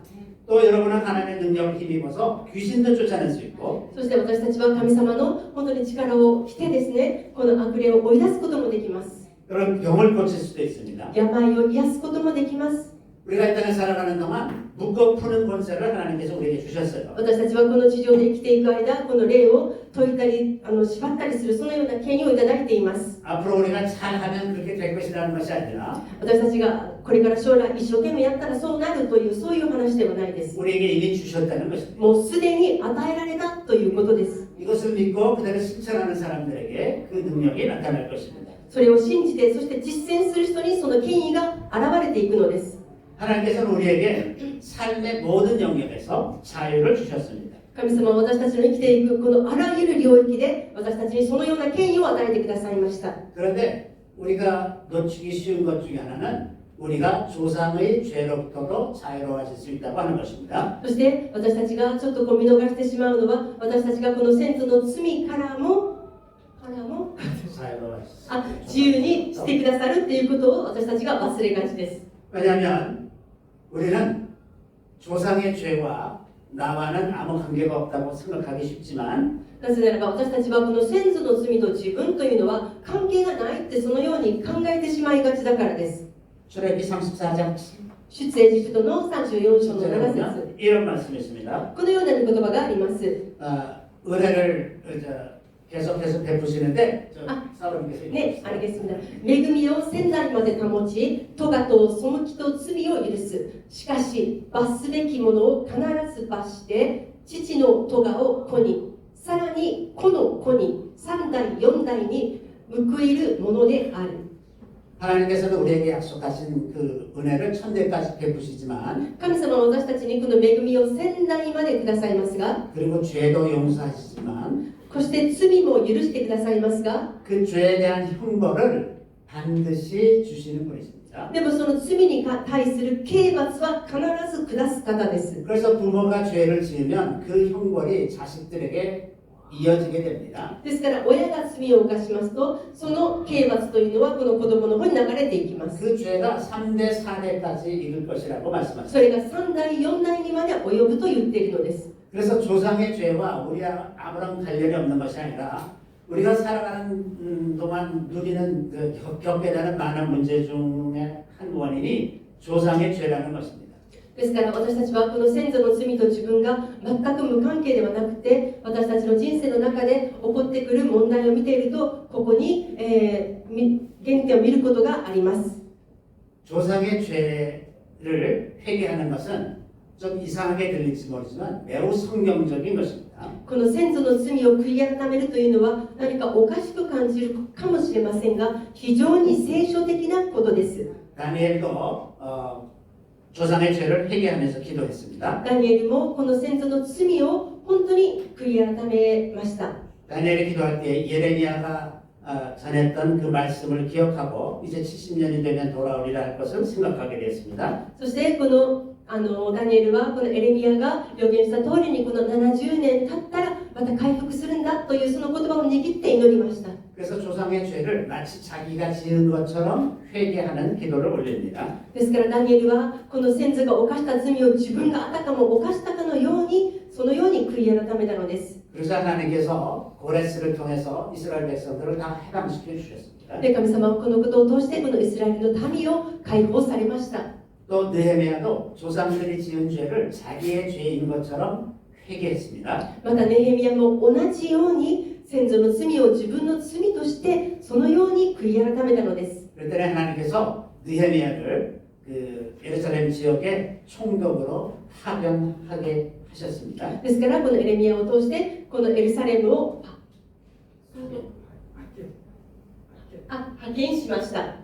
S3: 또 여러분은 하나님의 능력을 힘입어서 귀신도 쫓아낼 수 있고
S2: そして私たちは神様の本当に力をしてですね、この悪霊を追い出すこともできます。
S3: 여러분 병을 고칠 수도 있습니다.
S2: 病を癒すこともできます。
S3: 우리가 이 땅에 살아가는 동안 묶어 푸는 권세를 하나님께서 우리에게 주셨어요.
S2: 私たちはこの地上で生きていく間、この霊を解いたり縛ったりするそのような権威をいただいています。
S3: 앞으로 우리가 잘하면 그렇게 될 것이라는 것이 아니라
S2: 私たちがこれから将来一生懸命やったらそうなるというそういう話ではないです。
S3: 우리에게 이미 주셨다는 것입니다.
S2: もうすでに与えられたということです。
S3: 이것을 믿고 그대로 실천하는 사람들에게 그 능력이 나타날 것입니다.
S2: それを信じて、そして実践する人にその権威が現れていくのです。
S3: 하나님께서는 우리에게 삶의 모든 영역에서 자유를 주셨습니다.
S2: 神様は私たちの生きていくこのあらゆる領域で私たちにそのような権威を与えてくださいました。
S3: 그런데 우리가 놓치기 쉬운 것 중에 하나는 우리가 조상의 죄로부터도 자유로워질 수 있다고 하는 것입니다.
S2: そして私たちがちょっと見逃してしまうのは、私たちがこの先祖の罪からも自由にしてくださるっていうことを私たちが忘れがちです。
S3: 왜냐하면 우리는 조상의 죄와 나와는 아무 관계가 없다고 생각하기 쉽지만
S2: なぜならば私たちはこの先祖の罪と自分というのは関係がないってそのように考えてしまいがちだからです。
S3: 출애굽기 34장
S2: 出エジプトの34章の7節
S3: 이런 말씀이 있습니다.
S2: このような言葉があります。
S3: 은혜를 계속해서 베푸시는데 사울님께서
S2: ね、あれですね。恵みを千代まで保ち、咎と背きと罪を許す。しかし、罰すべきものを必ず罰して、父の咎を子に、さらに子の子に、3代4代に報いるものである。
S3: 하나님께서는 우리에게 약속하신 그 은혜를 천대까지 베푸시지만
S2: 神様は私たちにこの恵みを千代までくださいますが、
S3: 그리고 죄도 용서하시지만
S2: そして罪も許してくださいますが、
S3: 그 죄에 대한 형벌을 반드시 주시는 분이십니다.
S2: でもその罪に対する刑罰は必ず下す方です。
S3: 그래서 부모가 죄를 지으면 그 형벌이 자식들에게 이어지게 됩니다.
S2: ですから親が罪を犯しますとその刑罰というのはこの子供の方に流れていきます。
S3: 그 죄가 3대 4대까지 이를 것이라고
S2: そ
S3: 말씀하셨습니다.
S2: れが3代4代にまで及ぶと言っているのです。
S3: 그래서 조상의 죄와 우리와 아무런 관련이 없는 것이 아니라 우리가 살아가는 동안 누리는 겪게 되는 많은 문제 중에 한 원인이 조상의 죄라는 것입니다.
S2: ですから私たちはこの先祖の罪と自分が全く無関係ではなくて私たちの人生の中で起こってくる問題を見ているとここに、原点を見ることがあります。
S3: 조상의 죄를 회개하는 것은 좀 이상하게 들릴지 모르지만 매우 성경적인 것입니다.
S2: この先祖の罪を悔い改めるというのは何かおかしく感じるかもしれませんが非常に聖書的なことです。
S3: 다니엘도 조상의 죄를 회개하면서 기도했습니다.
S2: ダニエルもこの先祖の罪を本当に悔い改めました。
S3: 다니엘이 기도할 때 예레미야가 전했던 그 말씀을 기억하고 이제 70년이 되면 돌아오리라 할 것을 생각하게 되었습니다.
S2: そしてこのダニエルはこのエレミヤが予言した通りにこの70年経ったらまた回復するんだというその言葉を握って祈りました。
S3: 그래서 조상의 죄를 마치 자기가 지은 것처럼 회개하는 기도를 올립니다.
S2: ですからダニエルはこの先祖が犯した罪を自分があたかも犯したかのようにそのように悔い改めたのです。
S3: 그래서 하나님께서 고레스를 통해서 이스라엘 백성들을 다 해방시켜 주셨습니다.
S2: で神様はこのことを通してこのイスラエルの民を解放されました。
S3: 또 느헤미야도 조상들이 지은 죄를 자기의 죄인 것처럼 회개했습니다.
S2: またネヘミヤも同じように先祖の罪を自分の罪としてそのように悔い改めたのです。
S3: 그랬더니 하나님께서 느헤미야를 그 예루살렘 지역의 총독으로 파견하게 하셨습니다.
S2: ですからこのエレミヤを通してこのエルサレムを派遣しました。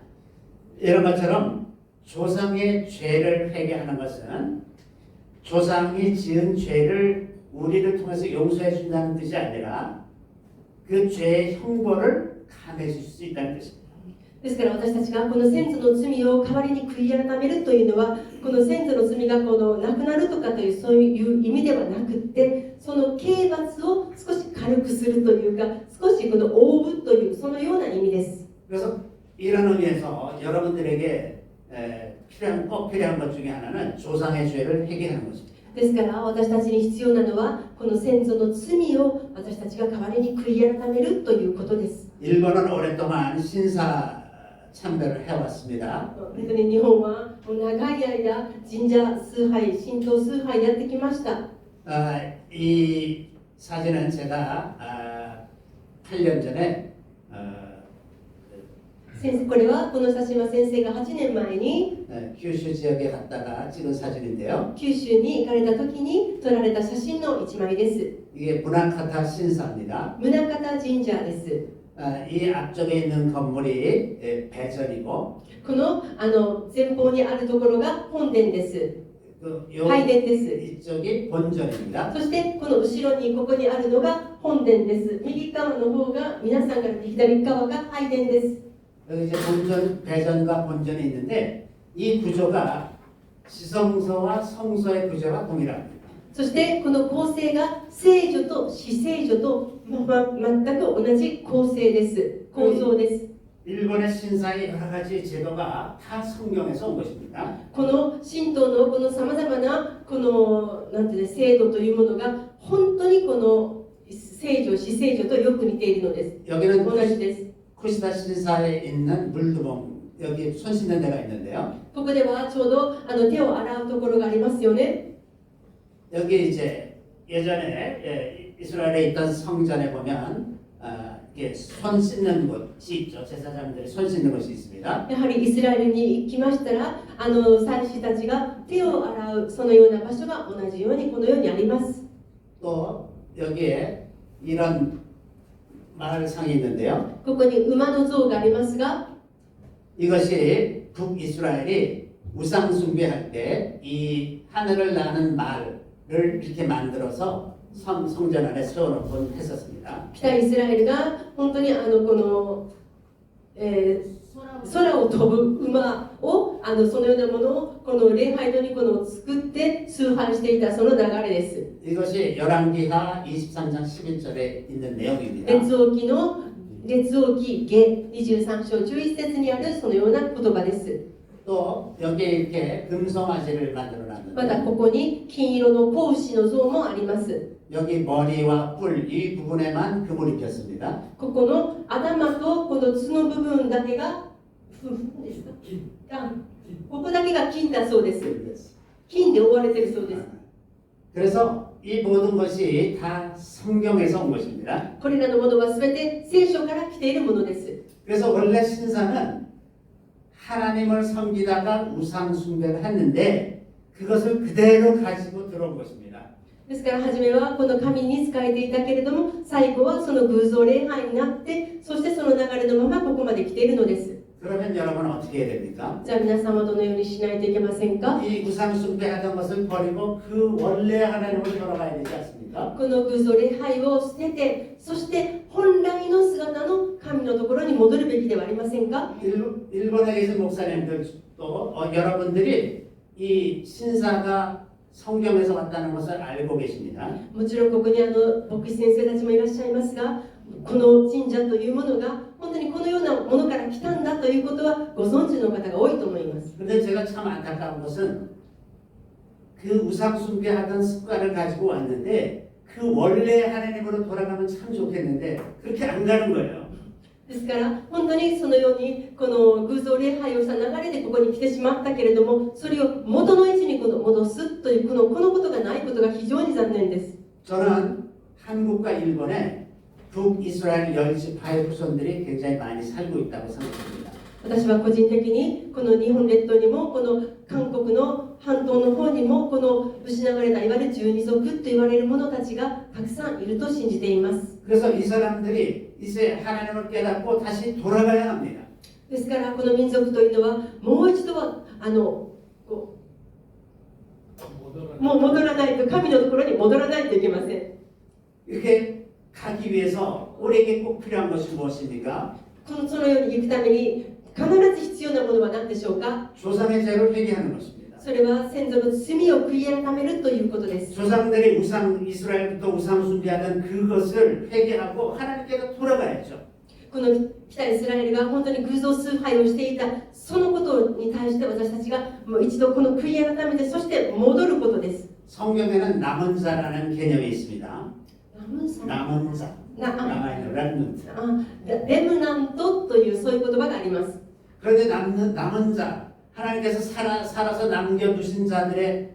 S3: 이런 것처럼 조상의 죄를 회개하는 것은 조상이 지은 죄를 우리를 통해서 용서해 준다는 뜻이 아니라 그 죄의 형벌을 감해 줄 수 있다는 뜻입니다.
S2: ですから私たちがこの先祖の罪を代わりに悔い改めるというのはこの先祖の罪がこのなくなるとかというそういう意味ではなくってその刑罰を少し軽くするというか少しこの覆うというそのような意味です。
S3: 그래서 이런 의미에서 여러분들에게 꼭 필요한 것 중에 하나는 조상의 죄를 회개하는 것입니다.
S2: ですから私たちに必要なのはこの先祖の罪を私たちが代わりに悔い改めるということです。
S3: 일본은 오랫동안 신사 참배를 해왔습니다.
S2: 本当に日本は長い間神社崇拝、神道崇拝やってきました。
S3: 이 사진은 제가 8년 전에
S2: 先生これはこの写真は先生が8年前に
S3: 규슈 지역에 갔다가 찍은 사진인데요.
S2: 九州に行かれた時に撮られた写真の一枚です。
S3: 이게 문화카타 신사입니다.
S2: 宗像神社です。
S3: 이 앞쪽에 있는 건물이 배전이고
S2: この前方にあるところが本殿です。
S3: 요
S2: 拝殿です。
S3: 이쪽이 본전입니다.
S2: そしてこの後ろにここにあるのが本殿です。右側の方が皆さんから左側が拝殿です。
S3: 여기 이제 본전, 배전과 본전이 있는데 이 구조가 지성소와 성소의 구조와 동일합니다.
S2: そしてこの構成が聖女と死聖女と全く同じ構成です。構造です。
S3: 일본의 신사의 여러 가지 제도가 다 성경에서 온 것입니다.
S2: この神道のこのさまざまなこのなんていうの制度というものが本当にこの聖女死聖女とよく似ているのです。
S3: 여기는
S2: 同じです。
S3: 쿠시다 신사에 있는 물두멍 여기 손 씻는 데가 있는데요.
S2: ここではちょうど手を洗うところがありますよね。
S3: 여기 이제 예전에 이스라엘에 있던 성전에 보면 이게 손 씻는 곳이 있죠. 제사장들이 손 씻는 곳이 있습니다.
S2: やはりイスラエルに行きましたら祭司たちが手を洗うそのような場所が同じようにこのようにあります。
S3: 또 여기에 이런 마을상이 있는데요.
S2: ここに馬の像がありますが
S3: 이것이 북이스라엘이 우상 숭배할 때 이 하늘을 나는 말을 이렇게 만들어서 성전 안에 세워놓곤 했었습니다.
S2: 北イスラエルが本当にこの、空を飛ぶ馬をそのようなものをこの礼拝堂に作って崇拝していたその流れです。
S3: 이것이 열왕기하 23장 11절에 있는 내용입니다.
S2: 列王記下23章11節にあるそのような言葉です。
S3: 또 여기에 이렇게 금송아지를 만들어
S2: また
S3: 놨는데
S2: ここに金色の子牛の像もあります。
S3: 여기 머리와 뿔 이 부분에만 금을 입혔습니다.
S2: ここの頭とこの角部分だけがですか？ここだけが金だそうです。金で覆われているそうです。
S3: 그래서 이 모든 것이 다 성경에서 온 것입니다.
S2: これらのものはすべて聖書から来ているものです。
S3: 그래서 원래 신사는 하나님을 섬기다가 우상 숭배를 했는데 그것을 그대로 가지고 들어온 것입니다.
S2: ですから初めはこの神に仕えていたけれども、最後はその偶像礼拝になって、そしてその流れのままここまで来ているのです。
S3: 그러면 여러분은 어떻게 해야 됩니까?
S2: じゃあ皆さんはどのようにしないといけませんか？
S3: 이 우상 숭배하던 것을 버리고 그 원래 하나님으로 돌아가야 되지 않습니까?
S2: この偶像礼拝を捨てて、そして本来の姿の神のところに戻るべきではありませんか？
S3: 일본에 계신 목사님들도 여러분들이 이 신사가 성경에서 왔다는 것을 알고 계십니다.
S2: もちろんここに牧師先生たちもいらっしゃいますが、この神社というものが本当にこのようなものから来たんだということはご存知の方が多いと思います。
S3: 근데 제가 참 안타까운 것은 그 우상 숭배하던 습관을 가지고 왔는데 그 원래 하나님으로 돌아가면 참 좋겠는데 그렇게 안 가는 거예요.
S2: ですから本当にそのようにこの偶像礼拝をした流れでここに来てしまったけれども、それを元の位置に戻すというこのことがないことが非常に残念です。
S3: 저는 한국과 일본에 북이스라엘 열지파의 후손들이 굉장히 많이 살고 있다고 생각합니다.
S2: 私は個人的にこの日本列島にもこの韓国の半島の方にもこの失われたいわゆる12族と言われる者たちがたくさんいると信じています。
S3: 그래서 이 사람들이 이제 하나님을 깨닫고 다시 돌아가야 합니다.
S2: ですからこの民族というのはもう一度はもう戻らないと、神のところに戻らないといけません。
S3: 이렇게 가기 위해서 우리에게 꼭 필요한 것이 무엇입니까?
S2: そのように行くために必ず必要なものは何でしょうか？
S3: 조상의 죄를 회개하는 것입니다.
S2: それは先祖の罪を悔い改めるということです。
S3: 조상들이 이스라엘부터 우상 숭배하던 그것을 회개하고 하나님께로 돌아가야죠.
S2: この北イスラエルが本当に偶像崇拝をしていたそのことに対して私たちがもう一度この悔い改めて、そして戻ることです。
S3: 성경에는 남은 자라는 개념이 있습니다. 남은 자,
S2: な
S3: 남아있는 렘넌트.
S2: レムナントというそういう言葉があります。
S3: 그런데 남은 자, 하나님께서 살아서 남겨두신 자들의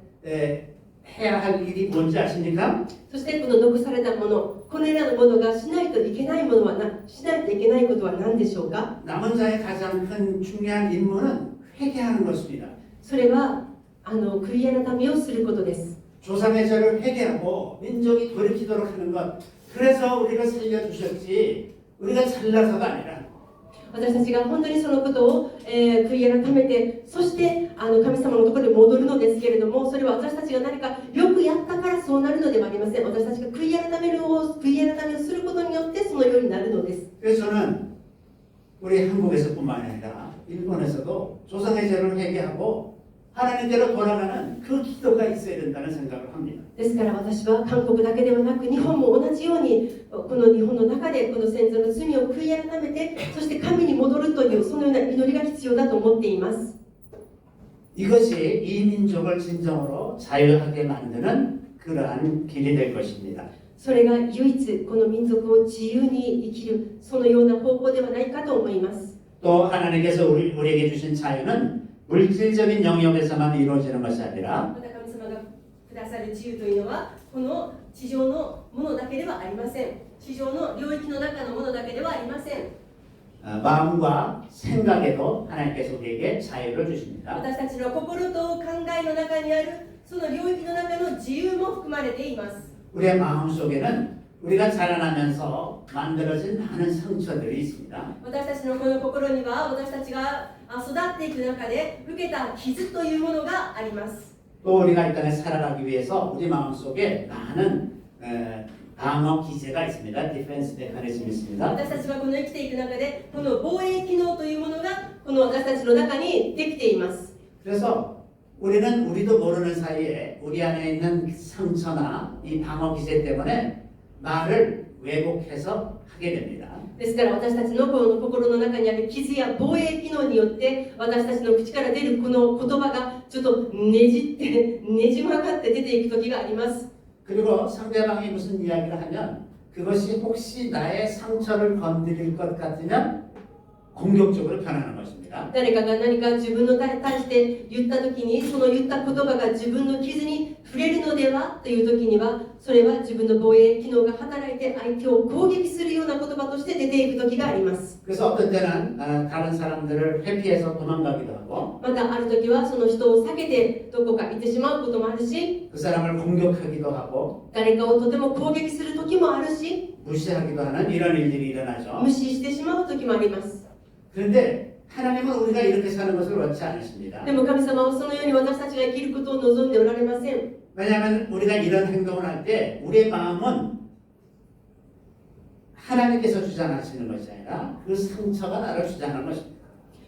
S3: 해야 할 일이 뭔지 아십니까?
S2: そしてこの残されたもの、これらのものがしないといけないものはしないといけないことは何でしょうか？
S3: 남은 자의 가장 큰 중요한 임무는 회개하는 것입니다.
S2: それは悔い改めをすることです。
S3: 조상의 죄를 회개하고 민족이 돌이키도록 하는 것. 그래서 우리가 살려주셨지 우리가 잘나서가 아니라
S2: 私たちが本当にそのことを、悔い改めて、そして神様のところに戻るのですけれども、それは私たちが何かよくやったからそうなるのではありません。私たちが悔い改めをすることによってそのようになるのです。
S3: 그래서 저는 우리 한국에서뿐만 아니라 일본에서도 조상의 죄를 회개하고 하나님께로 돌아가는 그 기도가 있어야 된다는 생각을 합니다.
S2: ですから私は韓国だけではなく日本も同じようにこの日本の中でこの先祖の罪を悔い改めて、そして神に戻るというそのような祈りが必要だと思っています。
S3: 이것이 이 민족을 진정으로 자유하게 만드는 그러한 길이 될 것입니다.
S2: それが唯一この民族を自由に生きるそのような方法ではないかと思います。
S3: 또 하나님께서 우리에게 주신 자유는 물질적인 영역에서만 이루어지는 것이 아니라
S2: また神様がくださる自由というのはこの地上のものだけではありません。地上の領域の中のものだけではありません。
S3: 마음과 생각에도 하나님께서 우리에게 자유를 주십니다.
S2: 私たちの心と考えの中にあるその領域の中の自由も含まれています。
S3: 우리의 마음속에는 우리가 자라나면서 만들어진 많은 상처들이 있습니다.
S2: 私たちのこの心には私たちが育っていく中で受けた傷というものがあります。
S3: 또 우리가 이 땅에 살아가기 위해서 우리 마음속에 많은 방어 기제가 있습니다. 디펜스 메커니즘이 있습니다.
S2: 私たちはこの生きていく中でこの防衛機能というものがこの私たちの中にできています。
S3: 그래서 우리는 우리도 모르는 사이에 우리 안에 있는 상처나 이 방어 기제 때문에 말을 왜곡해서 하게 됩니다.
S2: ですから私たちのこの心の中にある傷や防衛機能によって私たちの口から出るこの言葉がちょっとねじってねじ曲がって出ていく時があります。
S3: 그리고 상대방이 무슨 이야기를 하면 그것이 혹시 나의 상처를 건드릴 것 같으면 공격적으로 변하는 것입니다.
S2: 誰かが何か自分の対して言った時にその言った言葉が自分の傷に触れるのではという時にはそれは自分の防衛機能が働いて相手を攻撃するような言葉として出ていく時があります。
S3: 그래서 어떤 때는 다른 사람들을 회피해서 도망가기도 하고
S2: またある時はその人を避けてどこか行ってしまうこともあるし
S3: 그 사람을 공격하기도 하고
S2: 誰かをとても攻撃する時もあるし
S3: 무시하기도 하는 이런 일들이 일어나죠.
S2: 無視してしまう時もあります。
S3: 그런데 하나님은 우리가 이렇게 사는 것을 원치 않으십니다.
S2: でも神様はそのように私たちが生きることを望んでおられません。
S3: 왜냐하면 우리가 이런 행동을 할 때 우리의 마음은 하나님께서 주장하시는 것이 아니라 그 상처가 나를 주장하는 것입니다.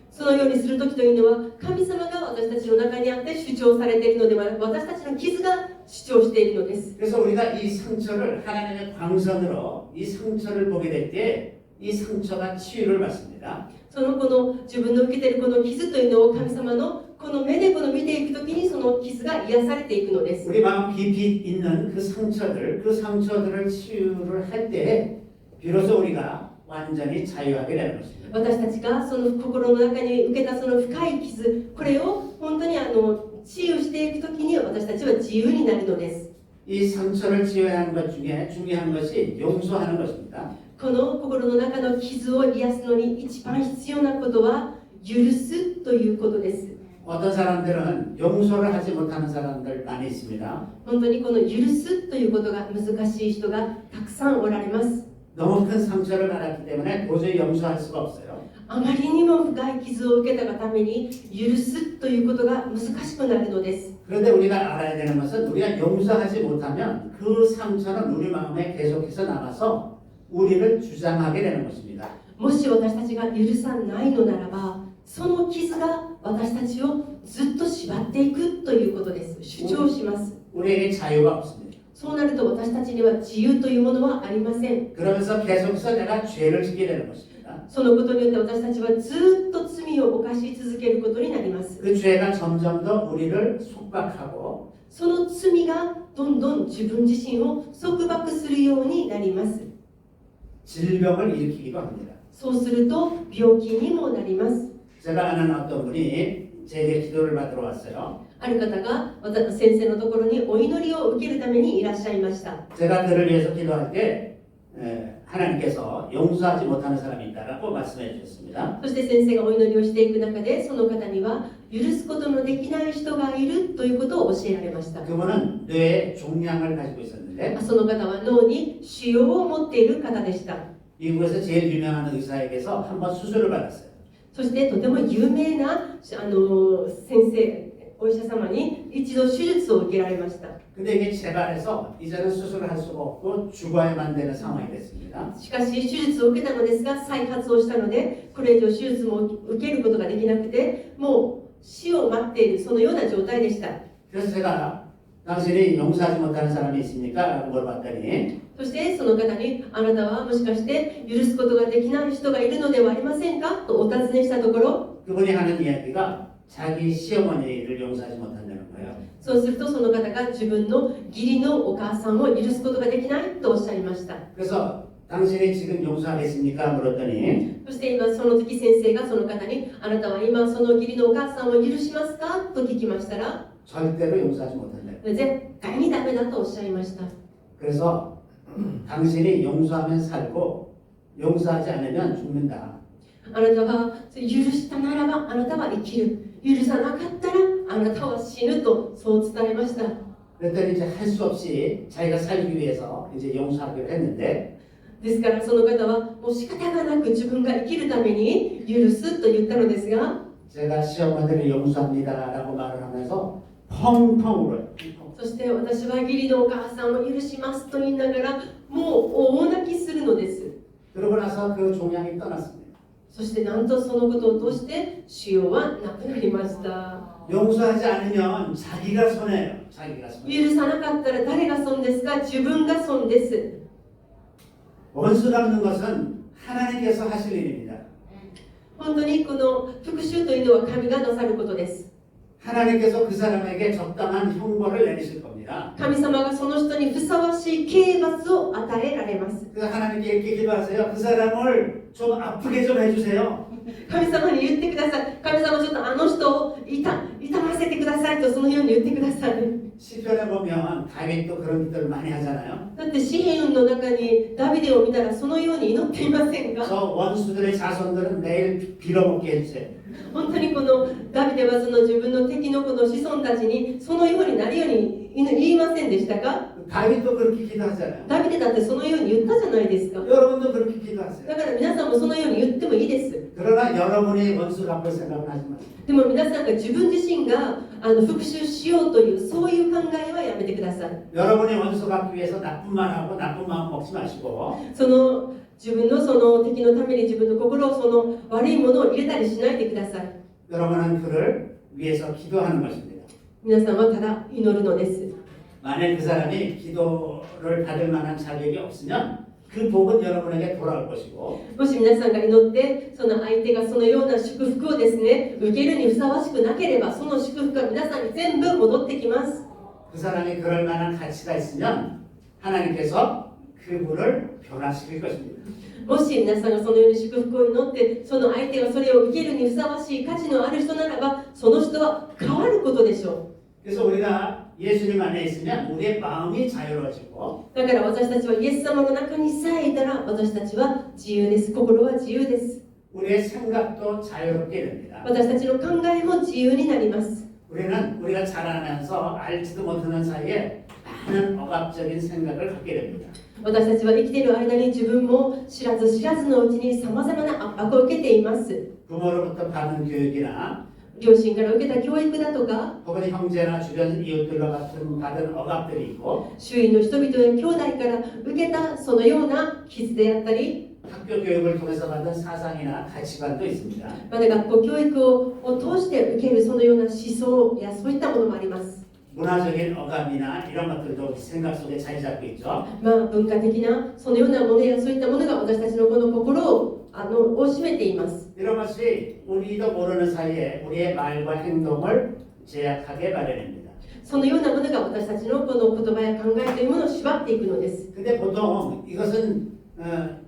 S2: そのようにする時というのは神様が私たちの中にあって主張されているのではなく私たちの傷が主張しているのです。
S3: 그래서 우리가 이 상처를 하나님의 광선으로 이 상처를 보게 될 때 이 상처가 치유를 받습니다.
S2: そのこの自分の受けているこの傷というのを神様のこの目でこの見ていくときにその傷が癒されていくのです。
S3: 우리 마음 깊이 있는 그 상처들을 치유를 할 때 비로소 우리가 완전히 자유하게 되는 것입니다.
S2: 私たちがその心の中に受けたその深い傷これを本当に治癒していくときに私たちは自由になるのです。
S3: 이 상처를 치유해야 하는 것 중에 중요한 것이 용서하는 것입니다.
S2: この心の中の傷を癒すのに一番必要なことは許すということです。
S3: 어떤 사람들은 용서를 하지 못하는 사람들 많이 있습니다.
S2: 本当にこの許すということが難しい人がたくさんおられます。
S3: 너무 큰 상처를 받았기 때문에 도저히 용서할 수가 없어요.
S2: あまりにも深い傷を受けたがために許すということが難しくなるのです。
S3: 그런데 우리가 알아야 되는 것은 우리가 용서하지 못하면 그 상처는 우리 마음에 계속해서 남아서 우리를 주장하게 되는 것입니다.
S2: もし私たちが許さないのならばその傷が私たちをずっと縛っていくということです。主張します。
S3: 우리에게 자유가 없습니다.
S2: そうなると私たちには自由というものはありません。
S3: 그러면서 계속해서 내가 죄를 짓게 되는 것입니다.
S2: そのことによって私たちはずっと罪を犯し続けることになります。
S3: 그 죄가 점점 더 우리를 속박하고
S2: その罪がどんどん自分自身を束縛するようになります。
S3: 질병을 일으키기도 합니다.
S2: そうすると病気にもなります。
S3: 제가 아는 어떤 분이 제게 기도를 받으러 왔어요.
S2: ある方が先生のところにお祈りを受けるためにいらっしゃいました。
S3: 제가 그를 위해서 기도할 때 하나님께서 용서하지 못하는 사람이 있다라고 말씀해 주셨습니다.
S2: そして先生がお祈りをしていく中でその方には許すことのできない人がいるということを教えられました。
S3: 그분은 뇌에 종양을 가지고 있었는데
S2: その方は脳に腫瘍を持っている方でした。
S3: 미국에서 제일 유명한 의사에게서 한번 수술을 받았어요.
S2: そしてとても有名な先生お医者様に一度手術を受けられました。
S3: 근데 이게 재발해서 이제는 수술을 할 수가 없고 죽어야만 되는 상황이 됐습니다.
S2: しかし手術を受けたのですが再発をしたのでこれ以上手術も受けることができなくてもう死を待っているそのような状態でした。
S3: 그래서 제가 당신이 용서하지 못하는 사람이 있습니까? 라고 물어봤더니
S2: そしてその方にあなたはもしかして許すことができない人がいるのではありませんかとお尋ねしたところ
S3: 그분이 하는 이야기가 자기 시어머니를 용서하지 못한다는 거예요.
S2: そうするとその方が自分の義理のお母さんを許すことができないとおっしゃいました。
S3: 그래서 당신이 지금 용서하겠습니까? 물었더니
S2: そして今その時先生がその方にあなたは今その義理のお母さんを許しますかと聞きましたら
S3: 절대로 용서하지 못한다.
S2: 絶対にダメだとおっしゃいました。
S3: 그래서 당신이 용서하면 살고 용서하지 않으면 죽는다.
S2: あなたが許したならばあなたは生きる。許さなかったらあなたは死ぬとそう伝えました。
S3: 그랬더니 이제 할 수 없이 자기가 살기 위해서 이제 용서하기로 했는데
S2: ですからその方はもう仕方がなく自分が生きるために許すと言ったのですが
S3: 제가 시어머니를 용서합니다라고 말을 하면서 펑펑 울어요.
S2: そして私は義理のお母さんを許しますと言いながらもう大泣きするのです。
S3: 그러고 나서 그 종양이 떠났습니다.
S2: そしてなんとそのことを通して腫瘍はなくなりました。
S3: 용서하지 않으면 자기가 손해예요. 자기가 손해.
S2: 許さなかったら誰が損ですか？自分が損です。
S3: 원수 갚는 것은 하나님께서 하실 일입니다.
S2: 本当にこの復讐というのは神がなさることです。
S3: 하나님께서 그 사람에게 적당한 형벌을 내리실 겁니다.
S2: 神様がその人にふさわしい刑罰を与えられます。
S3: 그래서 하나님께 이렇게 기도하세요. 그 사람을 좀 아프게 좀 해주세요.
S2: 神様に言ってください。神様ちょっとあの人を痛ませてくださいとそのように言ってください。
S3: 시편에 보면 다윗도 그런 기도를 많이 하잖아요.
S2: だって詩篇の中にダビデを見たらそのように祈っていませんか？
S3: 저 원수들의 자손들은 매일 빌어먹게 해주세요.
S2: 本当にこのダビデはその自分の敵のこの子孫たちにそのようになるように言いませんでしたか？
S3: 다윗도 그렇게 기도하잖아요.
S2: ダビデだってそのように言ったじゃないですか。
S3: 여러분도 그렇게 기도하세요.
S2: だから皆さんもそのように言ってもいいです。
S3: 그러나 여러분이 원수 갚을 생각은 하지 마세요.
S2: でも皆さんが自分自身が復讐しようというそういう考えはやめてください。
S3: 여러분이 원수 갚기 위해서 나쁜 말 하고 나쁜 마음 먹지 마시고
S2: その自分のその敵のために自分の心をその悪いものを入れたりしないでください。
S3: 여러분은 그를 위해서 기도하는 것입니다.
S2: 皆さんはただ祈るのです。
S3: 만약 그 사람이 기도를 받을 만한 자격이 없으면 그 복은 여러분에게 돌아올 것이고
S2: もし皆さんが祈ってその相手がそのような祝福をですね受けるにふさわしくなければその祝福が皆さんに全部戻ってきます。
S3: 그 사람이 그럴 만한 가치가 있으면 하나님께서 그분을 변화시킬 것입니다.
S2: もし皆さんがそのように祝福を祈ってその相手がそれを受けるにふさわしい価値のある人ならばその人は変わることでしょ
S3: 그래서 우리가 예수님 안에 있으면 우리의 마음이 자유로워지고
S2: う。だから私たちはイエス様の中にさえいたら私たちは自由です。心は自由です。
S3: 우리의 생각도 자유롭게 됩니다.
S2: 私たちの考えも自由になります。
S3: 우리가 자라나면서 알지도 못하는 사이에 많은 억압적인 생각을 갖게 됩니다.
S2: 私たちは生きている間に自分も知らず知らずのうちにさまざまな圧迫を受けています。
S3: 부모로부터 받은 교육이나
S2: 両親から受けた教育だとか
S3: 혹은 형제나 주변 이웃들과 같은 받은 억압들이 있고
S2: 周囲の人々や兄弟から受けたそのような傷であったり
S3: 학교 교육을 통해서 받은 사상이나 가치관도 있습니다.
S2: また学校教育を通して受けるそのような思想やそういったものもあります。
S3: 문화적인 억압이나 이런 것들도 우리 생각 속에 자리 잡고 있죠.
S2: 文化的なそのようなものやそういったものが私たちのこの心を占めています。
S3: 이런 것이 우리도 모르는 사이에 우리의 말과 행동을 제약하게 마련입니다.
S2: そのようなものが私たちのこの言葉や考えというものを縛っていくのです。
S3: 근데 보통 이것은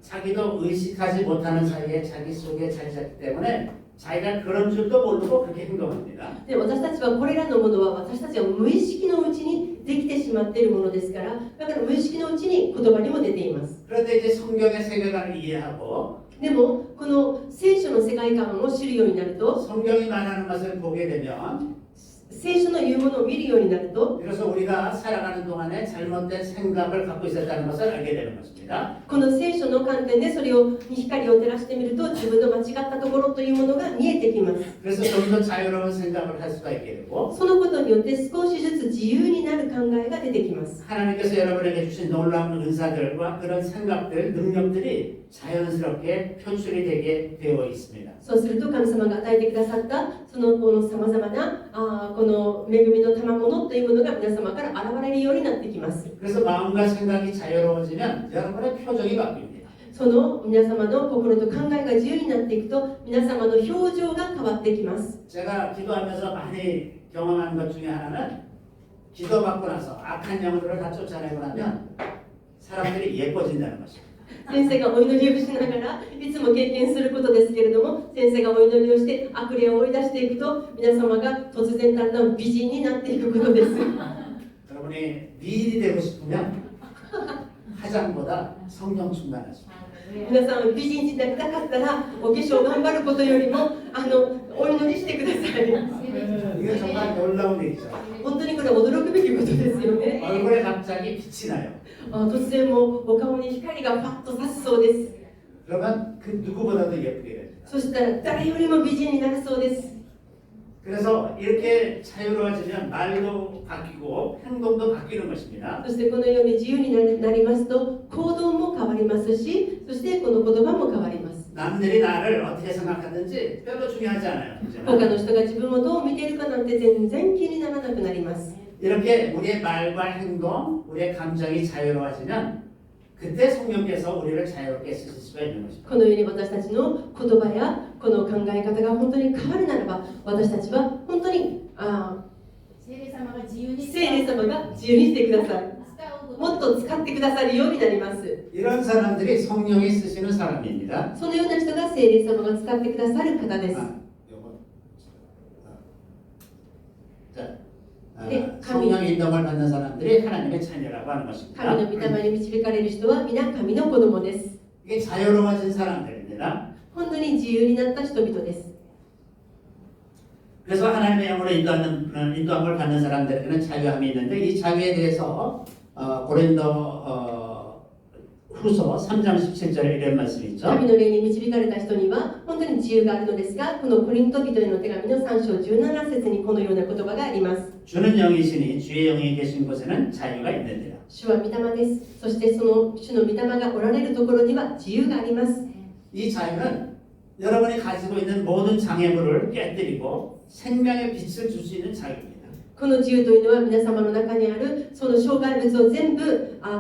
S3: 자기도 의식하지 못하는 사이에 자기 속에 자리 잡기 때문에 자기가 그런 줄도 모르고 그렇게 행동합니다.
S2: で私たちはこれらのものは私たちは無意識のうちにできてしまっているものですからだから無意識のうちに言葉にも出ています。
S3: 그런데 이제 성경의 세계관을 이해하고
S2: でもこの聖書の世界観を知るようになると
S3: 성경이 말하는 것을 보게 되면
S2: 聖書の言うものを見るようになると
S3: 그래서 우리가 살아가는 동안에 잘못된 생각을 갖고 있었다는 것을 알게 되는 것입니다.
S2: この聖書の観点でそれに光を照らしてみると自分の間違ったところというものが見えてきます。
S3: 그래서 좀 더 자유로운 생각을 할 수가 있게 되고
S2: そのことによって少しずつ自由になる考えが出てきます。
S3: 하나님께서 여러분에게 주신 놀라운 은사들과 그런 생각들, 능력들이 자연스럽게 표출이 되게 되어 있습니다.
S2: そうすると神様が与えてくださったそのこのさまざまなこの恵みの賜物というものが皆様から現れるようになってきます。
S3: 그래서 마음과 생각이 자유로워지면 여러분의 표정이 바뀝니다.
S2: その皆様の心と考えが自由になっていくと皆様の表情が変わってきます。
S3: 제가 기도하면서 많이 경험한 것 중에 하나는 기도받고 나서 악한 영들을 다 쫓아내고 나면 사람들이 예뻐진다는 것입니다.
S2: 先生がお祈りをしながらいつも経験することですけれども先生がお祈りをして悪霊を追い出していくと皆様が突然だんだん美人になっていくことです。
S3: 여러분이 미인이 되고 싶으면 화장보다 성령 충만하십니다.
S2: 皆さん美人になりたかったらお化粧頑張ることよりもお祈りしてください。
S3: 이게 정말 놀라운 일이죠.
S2: 本当にこれ驚くべきことですよね。
S3: 얼굴에 갑자기 빛이 나요.
S2: 突然もうお顔に光がパッと差すそうです。
S3: 그러면 그 누구보다도 예쁘게 됩니다.
S2: そしたら誰よりも美人になるそうです。
S3: 그래서 이렇게 자유로워지면 말도 바뀌고 행동도 바뀌는 것입니다.
S2: そしてこのように自由になりますと行動も変わりますし、そしてこの言葉も変わります。
S3: 남들이 나를 어떻게 생각하든지 별로 중요하지 않아요. 이제는.
S2: 他の人が自分をどう見ているかなんて全然気にならなくなります。
S3: 이렇게 우리의 말과 행동, 우리의 감정이 자유로워지면 그때 성령께서 우리를 자유롭게 쓰실 수가 있는 것입니다.
S2: このように私たちの言葉やこの考え方が本当に変わるならば、私たちは本当に
S4: 聖霊様が自由に
S2: 聖霊様が自由にしてください。
S4: 使う
S2: もっと使ってくださるようになります。
S3: 이런 사람들이 성령이 쓰시는 사람입니다.
S2: そのような人が聖霊様が使ってくださる方です。
S3: 요거. 자,
S2: 네,
S3: 성령 인도를 받는 사람들이 하나님의 자녀라고 하는 것입니다.
S2: 神の御霊に導かれる人は皆神の子供です。
S3: 이게 자유로워진 사람들입니다.
S2: 本当に自由になった人々です。
S3: 그래서 하나님의 영으로 인도함을 받는 사람들에게는 자유함이 있는데 이 자유에 대해서 고린도 후서 3장 17절에 이런 말씀이 있죠.
S2: 神の霊に導かれた人には本当に自由があるのですが、このコリント人への手紙の3章17節にこのような言葉があります。
S3: 주는 영이시니 주의 영이 계신 곳에는 자유가 있는데요.
S2: 主は御霊です。そしてその主の御霊がおられるところには自由があります。
S3: 이 자유는 여러분이 가지고 있는 모든 장애물을 깨뜨리고 생명의 빛을 줄 수 있는 자유입니다.
S2: この自由というのは皆様の中にあるその障害物を全部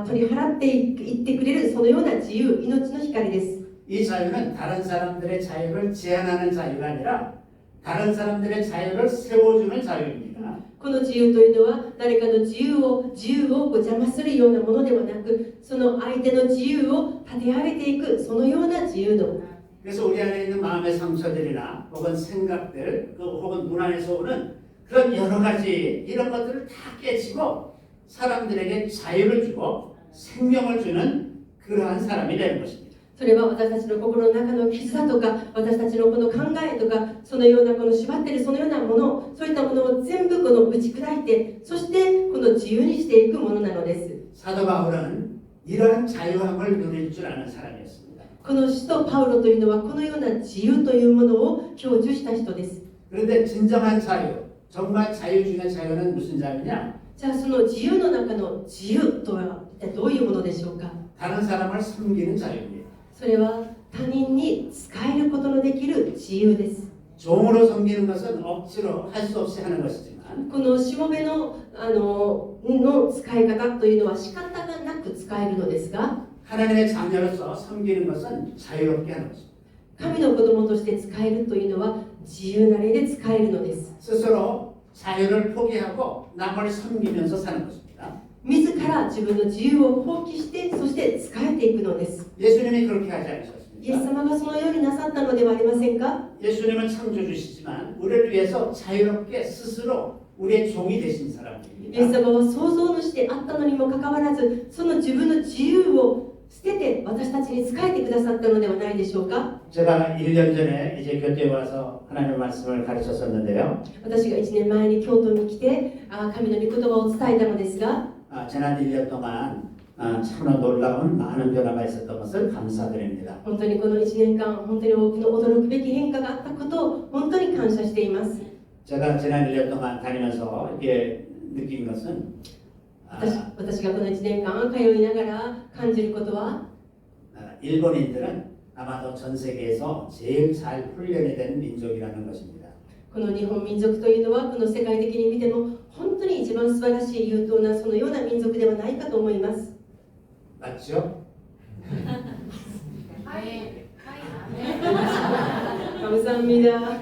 S2: 取り払っていってくれるそのような自由、命の光です。
S3: 이 자유는 다른 사람들의 자유를 제한하는 자유가 아니라 다른 사람들의 자유를 세워주는 자유입니다.
S2: この自由というのは誰かの自由を邪魔するようなものではなく、その相手の自由を立て上げていくそのような自由度。
S3: 그래서 우리 안에 있는 마음의 상처들이나 혹은 생각들 혹은 문 안에서 오는 그런 여러 가지 이런 것들을 다 깨치고 사람들에게 자유를 주고 생명을 주는 그러한 사람이 되는 것입니다.
S2: それは私たちの心の中の傷だとか、私たちのこの考えとか、そのようなこの縛っているそのようなもの、そういったものを全部この打ち砕いて、そしてこの自由にしていくものなのです。
S3: 사도 바울은 이러한 자유함을 누릴 줄 아는 사람이었습니다.
S2: この使徒パウロというのはこのような自由というものを享受した人です。
S3: 그런데 진정한 자유, 정말 자유 중의 자유는 무슨 자유냐?
S2: じゃあその自由の中の自由とは一体どういうものでしょうか。
S3: 다른 사람을 섬기는 자유입니다.
S2: それは他人に使えることのできる自由です。
S3: 종으로 섬기는 것은 억지로 할 수 없이 하는 것이지만
S2: このしもべの使い方というのは仕方がなく使えるのですが、
S3: 하나님의 자녀로서 섬기는 것은 자유롭게 하는 것입니다.
S2: 神の子供として使えるというのは自由な例で使えるのです。
S3: 스스로 자유를 포기하고 남을 섬기면서 사는 것입니다.
S2: 自ら自分の自由を放棄して、そして使えていくのです。
S3: 예수님이 그렇게 하지
S2: イエス
S3: 않으셨습니까?
S2: 様がそのようになさったのではありませんか。
S3: 예수님은 창조주시지만 우리를 위해서 자유롭게 스스로 우리의 종이 되신
S2: イエス
S3: 사람입니다.
S2: 様は創造主であったのにもかかわらず、その自分の自由を捨てて私たちに仕えてくださったのではないでしょうか。
S3: 제가 1년 전에 이제 교회에 와서 하나님의 말씀을 가르쳤었는데요.
S2: 私が1年前に京都に来て神の御言葉を伝えたのですが、
S3: 지난 1년 동안 참으로 놀라운 많은 변화가 있었던 것을 감사드립니다.
S2: 本当にこの1年間、本当に多くの驚くべき変化があったことを本当に感謝しています。
S3: 제가 지난 1년 동안 다니면서 이렇게 느낀 것은
S2: 私がこの1年間通いながら感じることは、
S3: 일본인들은 아마도 전 세계에서 제일 잘 훈련이 된 민족이라는 것입니다.
S2: この日本民族というのはこの世界的に見ても本当に一番素晴らしい優等なそのような民族ではないかと思います。
S3: 맞죠?
S2: 감사합니다.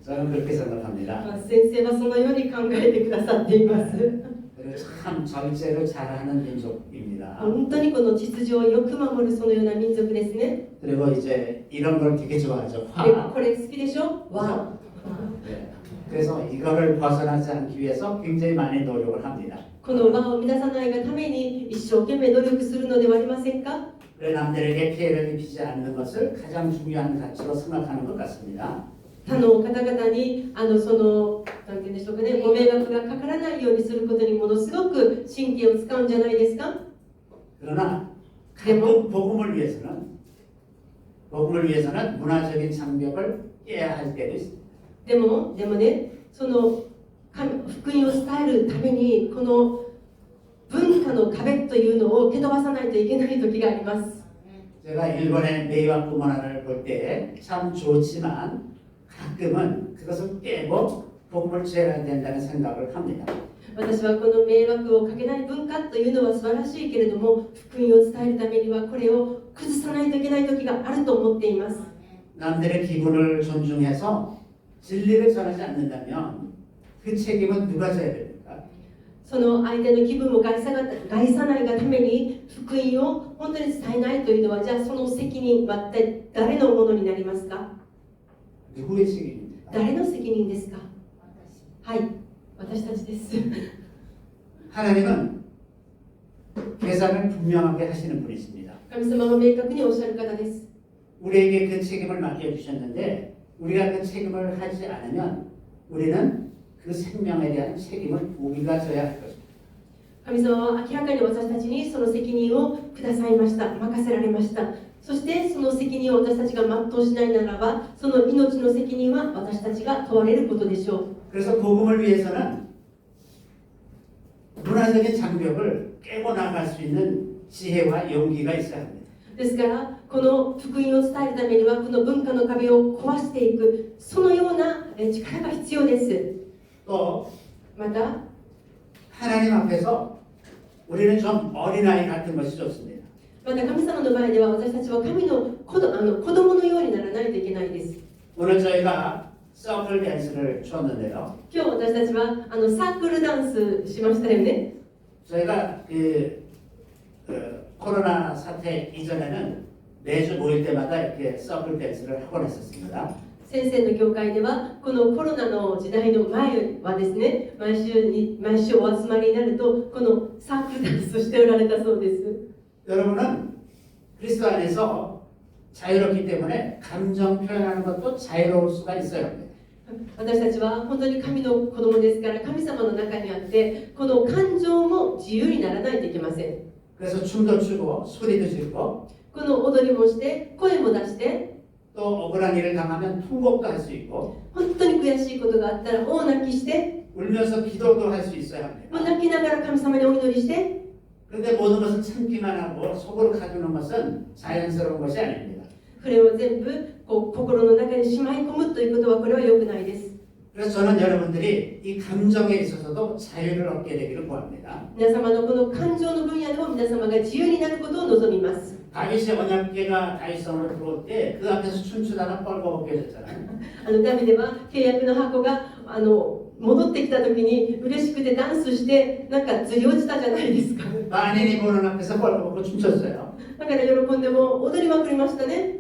S3: 저는 그렇게 생각합니다.
S2: 先生はそのように考えてくださっています。
S3: 그리고 참 절제를 잘하는 민족입니다.
S2: 本当にこの秩序をよく守るそのような民族ですね。
S3: 그리고 이제 이런 걸 되게 좋아하죠.
S2: で
S3: 화.
S2: これ好きでしょ？わ。
S3: 네. 그래서 이거를 벗어나지 않기 위해서 굉장히 많이 노력을 합니다.
S2: この和を乱さないがために一生懸命努力するのではありませんか？
S3: 그래 남들에게 피해를 입히지 않는 것을 가장 중요한 가치로 생각하는 것 같습니다.
S2: 他の方々にそのなんて言うんでしょうかね、ご迷惑がかからないようにすることにものすごく神経を使うんじゃないですか。
S3: 그러나
S2: でも
S3: 복음을 위해서는 복음을 위해서는 문화적인 장벽을 깨야 할 때도 있습니다.
S2: でもね、その福音を伝えるためにこの文化の壁というのを蹴飛ばさないといけない時があります。
S3: 제가 일본의 메이와쿠 문화를 볼 때 참 좋지만 가끔은 그것을 깨고 복음을 전해야 된다는 생각을 합니다.
S2: 私はこの迷惑をかけない文化というのは素晴らしいけれども、福音を伝えるためにはこれを崩さないといけない時があると思っています。
S3: 남들의 기분을 존중해서 진리를 전하지 않는다면 그 책임은 누가 져야 됩니까?
S2: その相手の気分を害さないがために福音を本当に伝えないというのは、じゃあその責任は一体誰のものになりますか？
S3: 누구의 책임입니까?
S2: 誰の責任ですか？はい、私たちです。
S3: 하나님은 계산을 분명하게 하시는 분이십니다.
S2: 神様は明確におっしゃる方です。
S3: 우리에게 그 책임을 맡겨주셨는데 우리가 그 책임을 하지 않으면 우리는 그 생명에 대한 책임을 우리가 져야 할 것입니다.
S2: 神様は明らかに私たちにその責任をくださいました。任せられました。そしてその責任を私たちが全うしないならば、その命の責任は私たちが問われることでしょう。
S3: 그래서 복음을 위해서는 문화적인 장벽을 깨고 나갈 수 있는 지혜와 용기가 있어야 합니다.
S2: ですからこの福音を伝えるためにはこの文化の壁を壊していくそのような力が必要です。
S3: 또
S2: また
S3: 하나님 앞에서 우리는 좀 어린아이 같은 것이 좋습니다.
S2: また神様の前では私たちは神の子供のようにならないといけないです。
S3: 오늘 저희가 서클 댄스를 추었는데요.
S2: 今日私たちはサークルダンスしましたよね。
S3: 저희가 코로나 사태 이전에는 매주 모일 때마다 이렇게 서클 댄스를 하곤 했었습니다.
S2: 先生の教会ではこのコロナの時代の前はですね、毎週お集まりになるとこのサークルダンスをしておられたそうです。
S3: 여러분은 그리스도 안에서 자유롭기 때문에 감정 표현하는 것도 자유로울 수가 있어요.
S2: 私たちは本当に神の子供ですから神様の中にあってこの感情も自由にならないといけません。
S3: 그래서 춤도 추고 소리도 지르고
S2: この踊りもして声も出して
S3: 또 억울한 일을 당하면 통곡도 할 수 있고
S2: 本当に悔しいことがあったら大泣きして
S3: 울면서 기도도 할 수 있어야
S2: もう
S3: 합니다.
S2: 泣きながら神様にお祈りして
S3: 그런데 모든 것을 참기만 하고 속으로 가두는 것은 자연스러운 것이 아닙니다.
S2: それを全部心の中にしまい込むということはこれは良くないです。
S3: 그래서 저는 여러분들이 이 감정에 있어서도 자유를 얻게 되기를 구합니다.
S2: 皆様のこの感情の分野でも皆様が自由になることを望みます。
S3: 다윗의 언약궤가 다윗성으로 들어올 때 그 앞에서 춤추다가 뻘거벗겨졌잖아요.
S2: ダビデは契約の箱が戻ってきた時に嬉しくてダンスしてなんかずり落ちたじゃないですか。
S3: 만인이 보는 앞에서 뻘거벗고 춤췄어요.
S2: だから喜んでも踊りまくりましたね。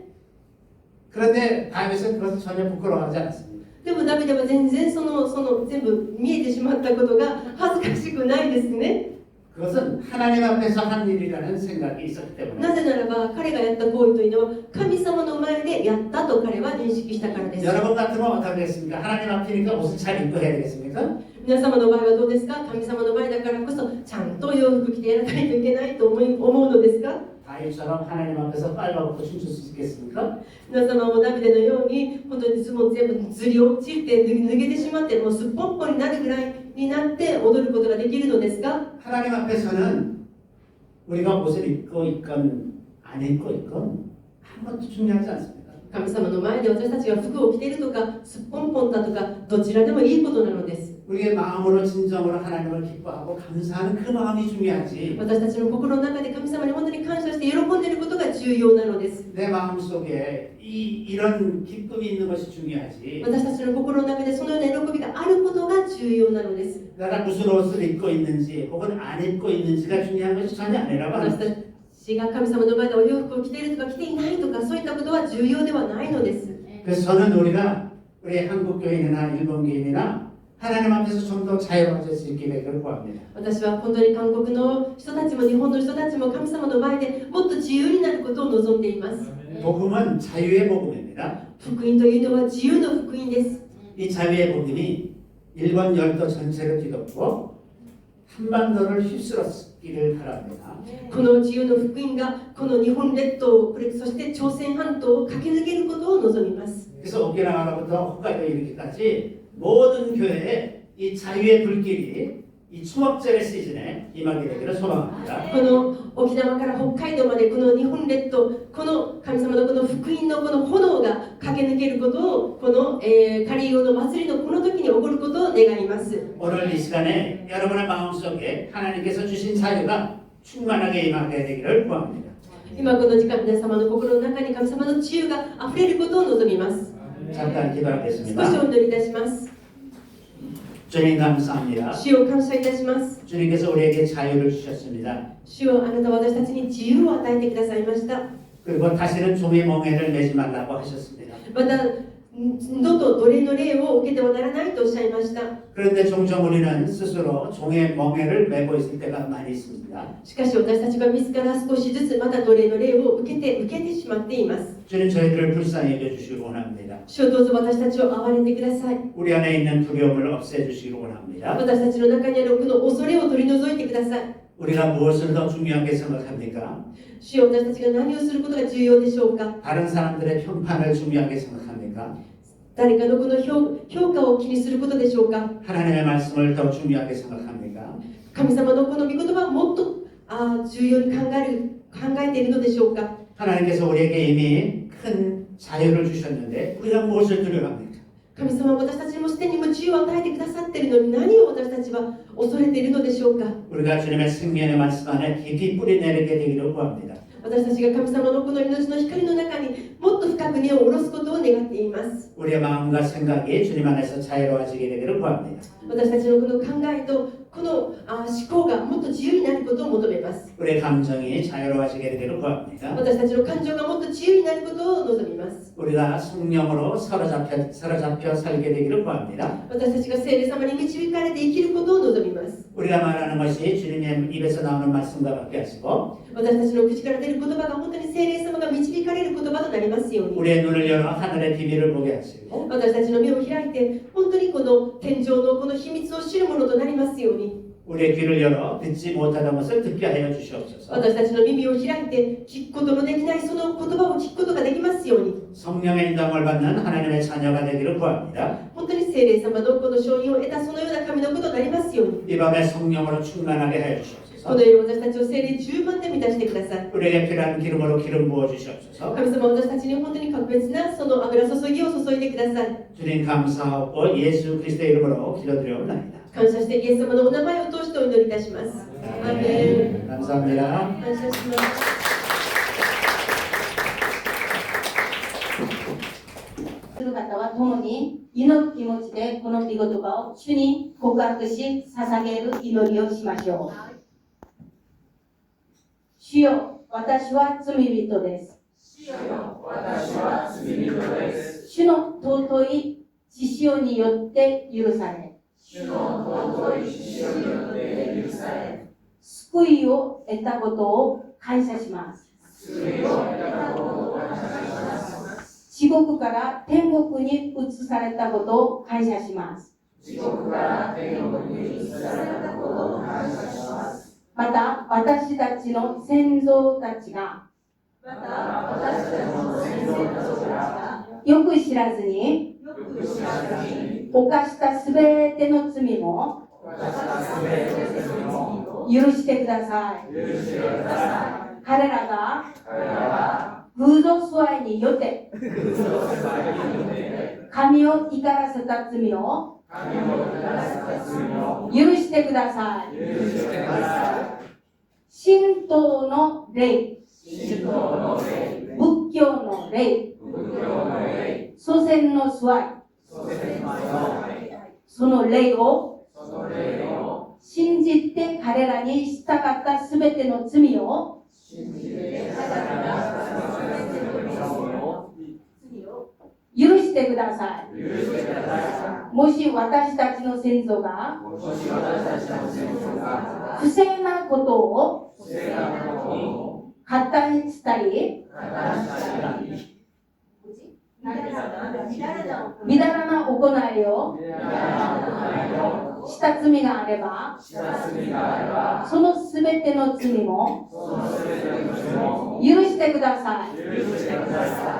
S3: 그런데 다윗은 그것을 전혀 부끄러워하지 않았습니다.
S2: でもダビデは全然その全部見えてしまったことが恥ずかしくないですね。
S3: 그것은 하나님 앞에서 한 일이라는 생각이 있었기 때문에
S2: なぜならば彼がやった行為というのは神様の前でやったと彼は認識したからです。
S3: 여러분 같으면 어떻게 하겠습니까? 하나님 앞이니까 옷을 잘 입고 해야 되겠습니까?
S2: 皆様の場合はどうですか？神様の前だからこそちゃんと洋服着てやらないといけないと思うのですか？
S3: 다윗처럼 하나님 앞에서 빨가벗고 춤출 수 있겠습니까?
S2: 皆様もダビデのように本当にズボン全部ずり落ちて脱げてしまってもうすっぽんぽんになるぐらいになって踊ることができるのですか？
S3: 하나님 앞에서는 우리가 옷을 입고 있건 안 입고 있건 아무것도 중요하지 않습니다.
S2: 神様の前で私たちが服を着ているとかすっぽんぽんだとかどちらでもいいことなのです。
S3: 우리의 마음으로 진정으로 하나님을 기뻐하고 감사하는 그 마음이 중요하지.
S2: 私たちの心の中で神様に本当に感謝して喜んでいることが重要なのです。
S3: 내 마음 속에 이런 기쁨이 있는 것이 중요하지.
S2: 私たちの心の中でそのような喜びがあることが重要なのです。
S3: 내가 무슨 옷을 입고 있는지 혹은 안 입고 있는지가 중요한 것이 전혀 아니라고
S2: 私
S3: 합니다.
S2: たちが神様の前でお洋服を着ているとか着ていないとかそういったことは重要ではないのです。
S3: 그래서 저는 우리 한국 교인이나 일본 교인이나 하나님 앞에서 좀 더 자유로워질 수 있게 되기를 구합니다.
S2: 私は本当に韓国の人たちも日本の人たちも神様の前でもっと自由になることを望んでいます。
S3: 복음은 자유의 복음입니다.
S2: 福音というのは自由の福音です。
S3: 이 자유의 복음이 일본 열도 전체를 뒤덮고 한반도를 있기를 바랍니다.
S2: この自由の福音がこの日本列島、そして朝鮮半島を駆け抜けることを望みます。
S3: 그래서 오키나와로부터 홋카이도 이르기까지 모든 교회에 이 자유의 불길이 이 초막절의 시즌에 임하게 되기를 소망합니다.
S2: この沖縄から北海道までこの日本列島、この神様のこの福音のこの炎が駆け抜けることをこの、カリオの祭りのこの時に起こることを願います。
S3: 오늘 이 시간에 여러분의 마음속에 하나님께서 주신 자유가 충만하게 임하게 되기를 구합니다.
S2: 今この時間皆様の心の中に神様の自由があふれることを望みます。
S3: 잠깐
S2: 少し
S3: 기도하겠습니다.
S2: お祈りいたします。
S3: 주님 감사합니다.
S2: 主を感謝いたします。
S3: 주님께서 우리에게 자유를 주셨습니다.
S2: 主よ、あなたは私たちに自由を与えてくださいました。
S3: 그리고 다시는 종의 멍에를 매지 말라고 하셨습니다.
S2: また、二度と奴隷の霊を受けてはならないとおっしゃいました。
S3: 그런데 종종 우리는 스스로 종의 멍에를 메고 있을 때가 많이 있습니다.
S2: しかし私たちは自ら少しずつまた奴隷の霊を受けてしまっています。
S3: 주님 저희들을 불쌍히 여겨주시기 원합니다.
S2: 主をどうぞ私たちを憐れんでください。
S3: 우리 안에 있는 두려움을 없애주시기 원합니다.
S2: 私たちの中にあるこの恐れを取り除いてください。
S3: 우리가 무엇을 더 중요하게 생각합니까?
S2: 主よ、私たちが何をすることが重要でしょうか。
S3: 다른 사람들의 평판을 중요하게 생각합니까?
S2: 誰かのこの評価を気にすることでしょうか。
S3: 하나님의 말씀을 더 중요하게 생각합니까?
S2: 神様のこの御言葉をもっと重要に考えているのでしょうか。
S3: 하나님께서 우리에게 이미 큰 자유를 주셨는데 우리가 무엇을 두려워합니까?
S2: 神様は私たちにもすでに自由を与えてくださっているのに何を私たちは恐れているのでしょうか。
S3: 우리가 주님의 생명의 말씀 안에 깊이 뿌리 내리게 되기를 구합니다.
S2: 私たちが神様のこの命の光の中にもっと深く根を下ろすことを願っています。
S3: 우리의 마음과 생각이 주님 안에서 자유로워지게 되기를 구합니다.
S2: 私たちのこの考えとこの思考がもっと自由になることを求めます。
S3: 우리의 감정이 자유로워지게 되기를 구합니다.
S2: 私たちの感情がもっと自由になることを望みます。
S3: 우리가 성령으로 사로잡혀 살게 되기를 구합니다.
S2: 私たちが聖霊様に導かれて生きることを望みます。
S3: 우리가 말하는 것이 주님의 입에서 나오는 말씀과 같게 하시고
S2: 私たちの口から出る言葉が本当に聖霊様が導かれる言葉となりますように。
S3: 우리의 눈을 열어 하늘의 비밀을 보게 하시고
S2: 私たちの目を開いて本当にこの天上のこの秘密を知るものとなりますように。
S3: 우리의 귀를 열어 듣지 못하던 것을 듣게 하여 주시옵소서.
S2: 私たちの耳を開いて聞くことのできないその言葉を聞くことができますように。
S3: 성령의 인도함을 받는 하나님의 자녀가 되기를 구합니다.
S2: 本当に聖霊様のこの承認を得たそのような神のことになりますように。
S3: 이 밤에 성령으로 충만하게 하여
S2: こ
S3: 주시옵소서.
S2: のように私たちを聖霊10万で満たしてください。
S3: 우리에게 필요한 기름으로 기름 부어 주시옵소서.
S2: 神様、私たちに本当に格別なその油注ぎを注いでください。
S3: 주님 감사하고 예수 그리스도의 이름으로 기도드려옵나이다.
S2: 感謝してイエス様のお名前を通してお祈りいたします。アーメン。
S3: 감사합니다.
S2: 感謝します。
S4: する方は共に祈る気持ちでこの御言葉を主に告白し捧げる祈りをしましょう。主よ、私は罪人です。主よ、私は罪人です。主の尊い血潮によって許され、主の尊い血潮によって許され、救いを得たことを感謝します。救いを得たことを感謝します。地獄から天国に移されたことを感謝します。地獄から天国に移されたことを感謝します。また私たちの先祖たちがよく知らずに犯したすべての罪も許してください。彼らが偶像崇拝によって神を怒らせた罪を許してください。神道の霊、仏教の霊、祖先の崇拝、その霊を信じて彼らに従ったすべての罪を許してください。もし私たちの先祖が不正なことを破綻したりみだらな行いを
S5: した罪があれば、そのすべての罪も許してください。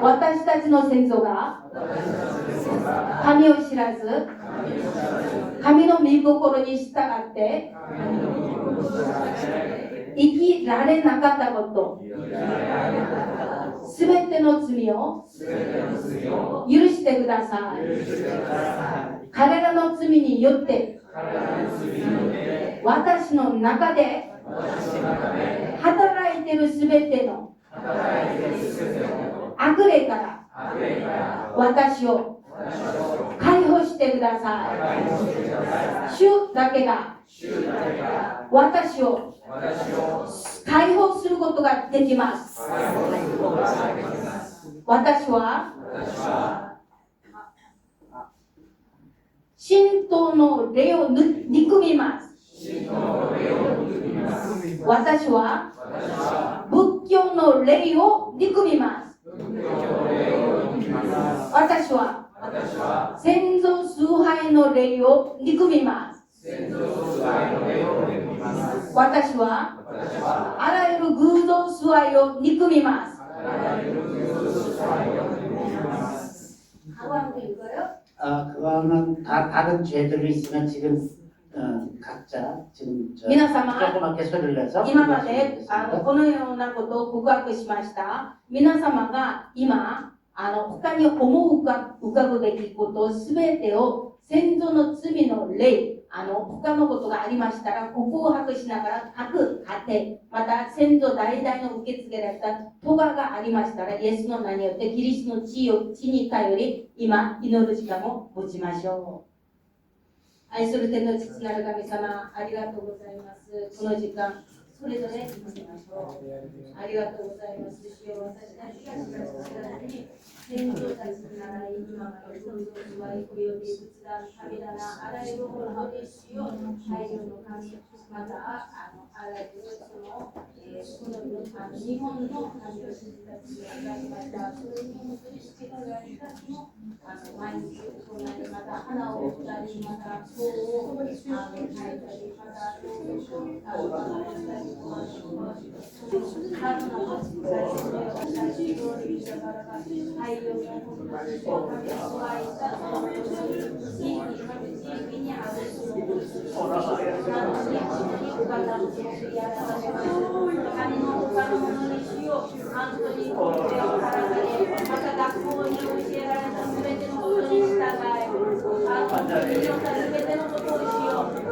S5: 私たちの先祖が神を知らず、神の御心に従って生きられなかったこと、すべての罪を許してください。彼らの罪によって私の中で働いているすべての悪霊から私を解放してください。主だけが私を解放することができます。私は神道の霊を憎みます。私は仏教の霊を憎みます。私は先祖崇拝の霊を憎みます。私はあらゆる偶像崇拝を憎みます。
S3: 그거는 다른 죄들이 있으면 지금 각자 지금
S5: 皆様、
S3: 조그맣게 소리를 내서
S5: 今までこのようなことを告白しました。皆様が今他に思う浮かぶべきことすべてを先祖の罪の霊、他のことがありましたら告白しながら各家庭、また先祖代々の受け継げられた咎がありましたら、イエスの名によってキリストの血に頼り今祈る時間を持ちましょう。愛する天の父なる神様、ありがとうございます。この時間それぞれ祈りましょう。ありがとうございます。主よ、私たちが知らずに先祖たちに習い、今まで存続はおよび仏壇、神棚、あらゆるもので主よ、大量の神、またあらゆるその日本の神を信じたちがありました。それに本当に助けられたちも毎日行い、また花を売ったり、また塔を描いたり、また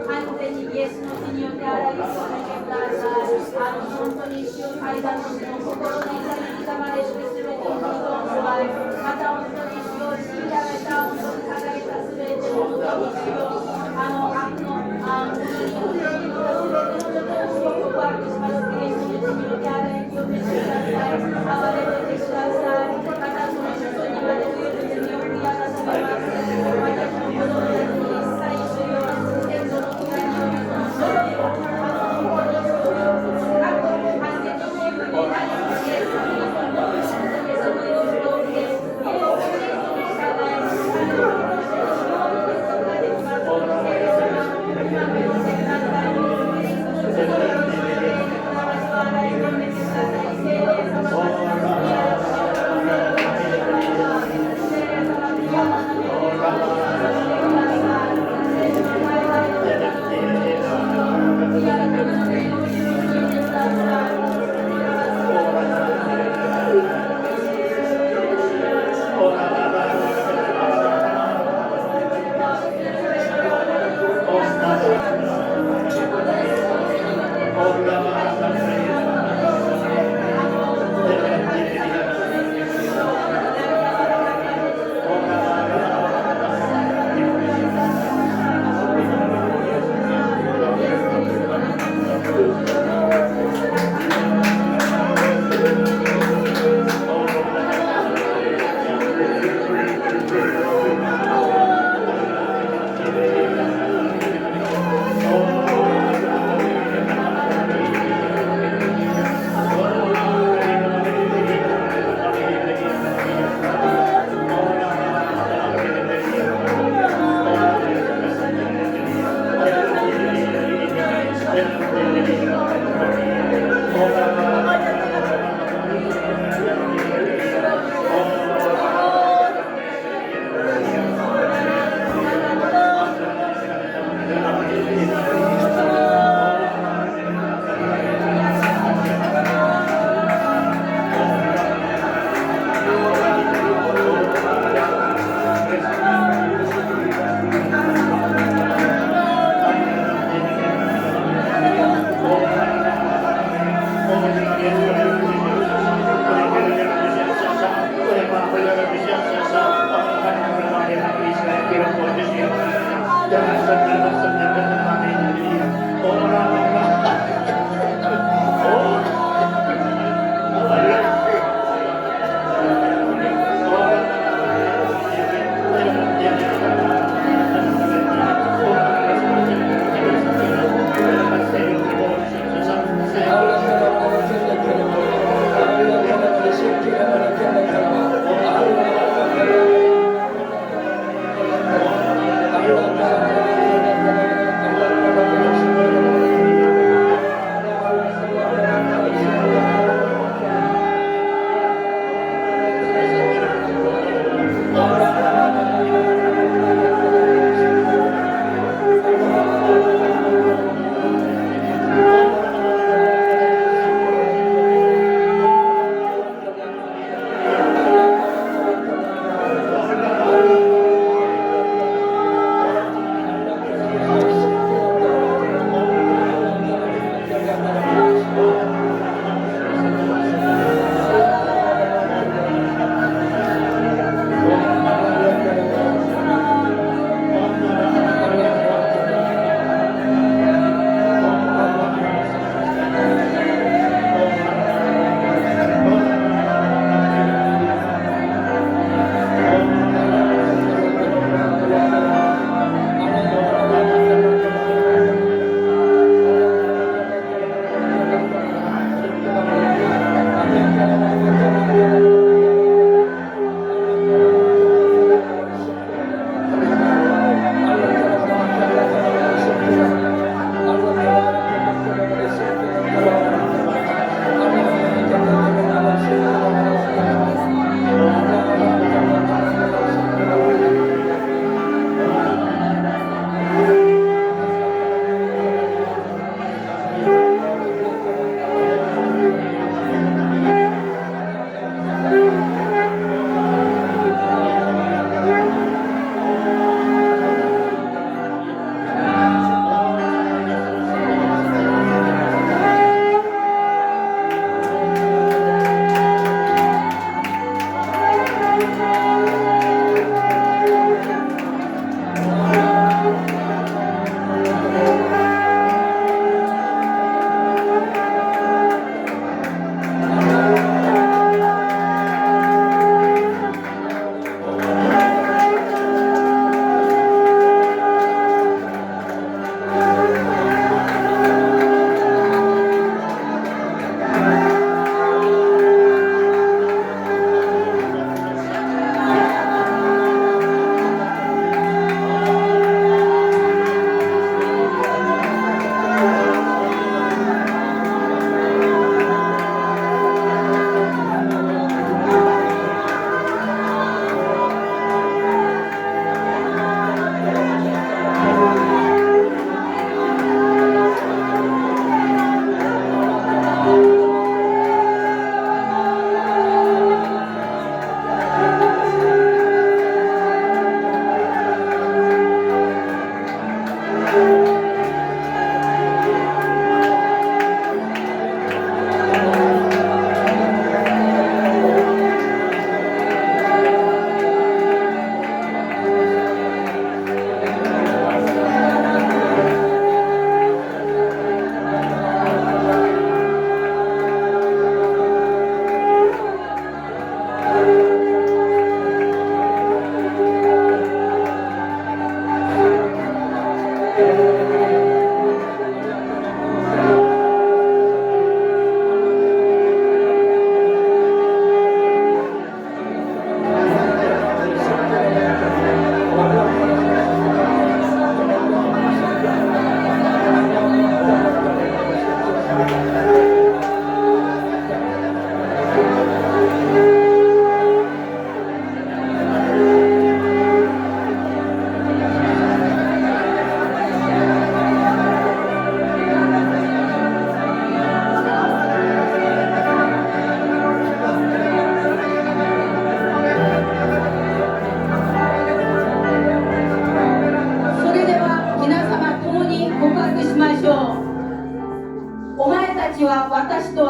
S5: 完全にイエスの血によって洗い流してください。本当に主を階段の心の痛みに刻まれるすべての人を加え、また本当に主を強いられた、本当に掲げたすべての本当に主を悪の本当にすべてのことを告白します。イエスの血によって洗い清めてください。憐れんでください。またその人にまで増える罪を悔やさせます。私の子供たちに一切主よ、先祖の悔いによりその呪いを完全に自由になり、イエスに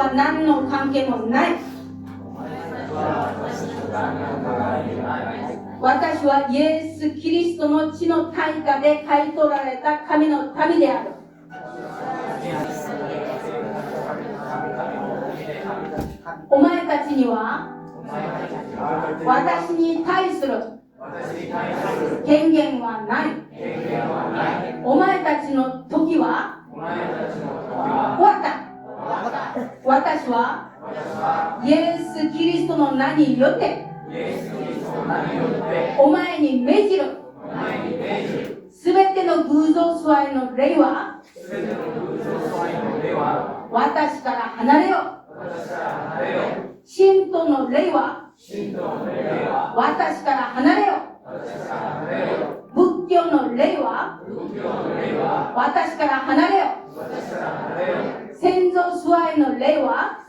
S5: は何の関係もない。私はイエス・キリストの血の対価で買い取られた神の民である。お前たちには私に対する権限はない。お前たちの時は終わった。私はイエス・キリストの名によってお前に命じる。すべての偶像崇拝の霊は私から離れよ。神道の霊は私から離れよ。仏教の霊は私から離れよ。先祖崇拝の霊は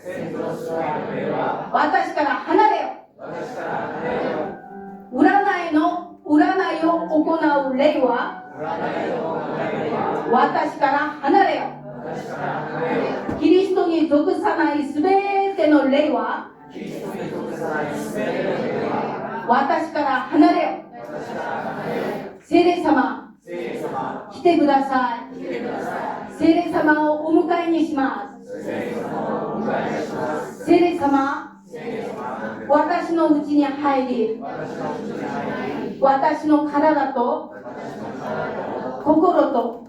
S5: 私から離れよ。占いを行う霊は私から離れよ。キリストに属さないすべての霊は私から離れよ。聖霊様、来てください。聖霊様をお迎えにします。聖霊様、私のうちに入り、私の体と心と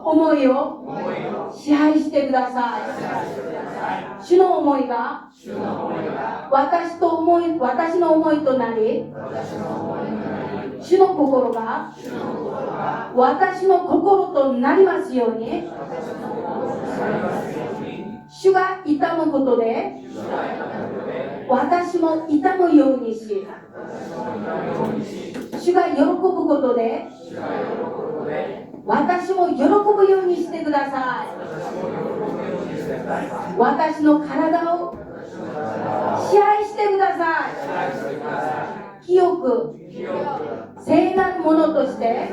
S5: 思いを支配してください。主の思いが私の思いとなり、主の心が私の心となりますように、主が痛むことで私も痛むようにし、主が喜ぶことで私も喜ぶようにしてください。私の体を支配してください。清く聖なるものとして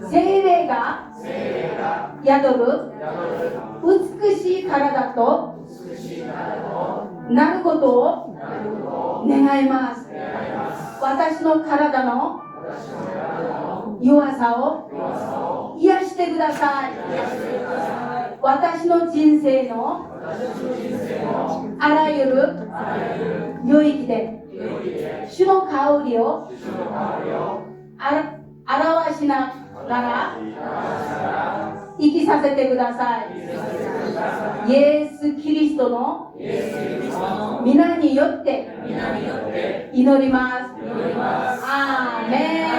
S5: 聖霊が宿る美しい体となることを願います。私の体の弱さを癒してください。私の人生のあらゆる領域で主の香りを表しながら生きさせてください。イエス・キリストの皆によって祈ります。アーメン。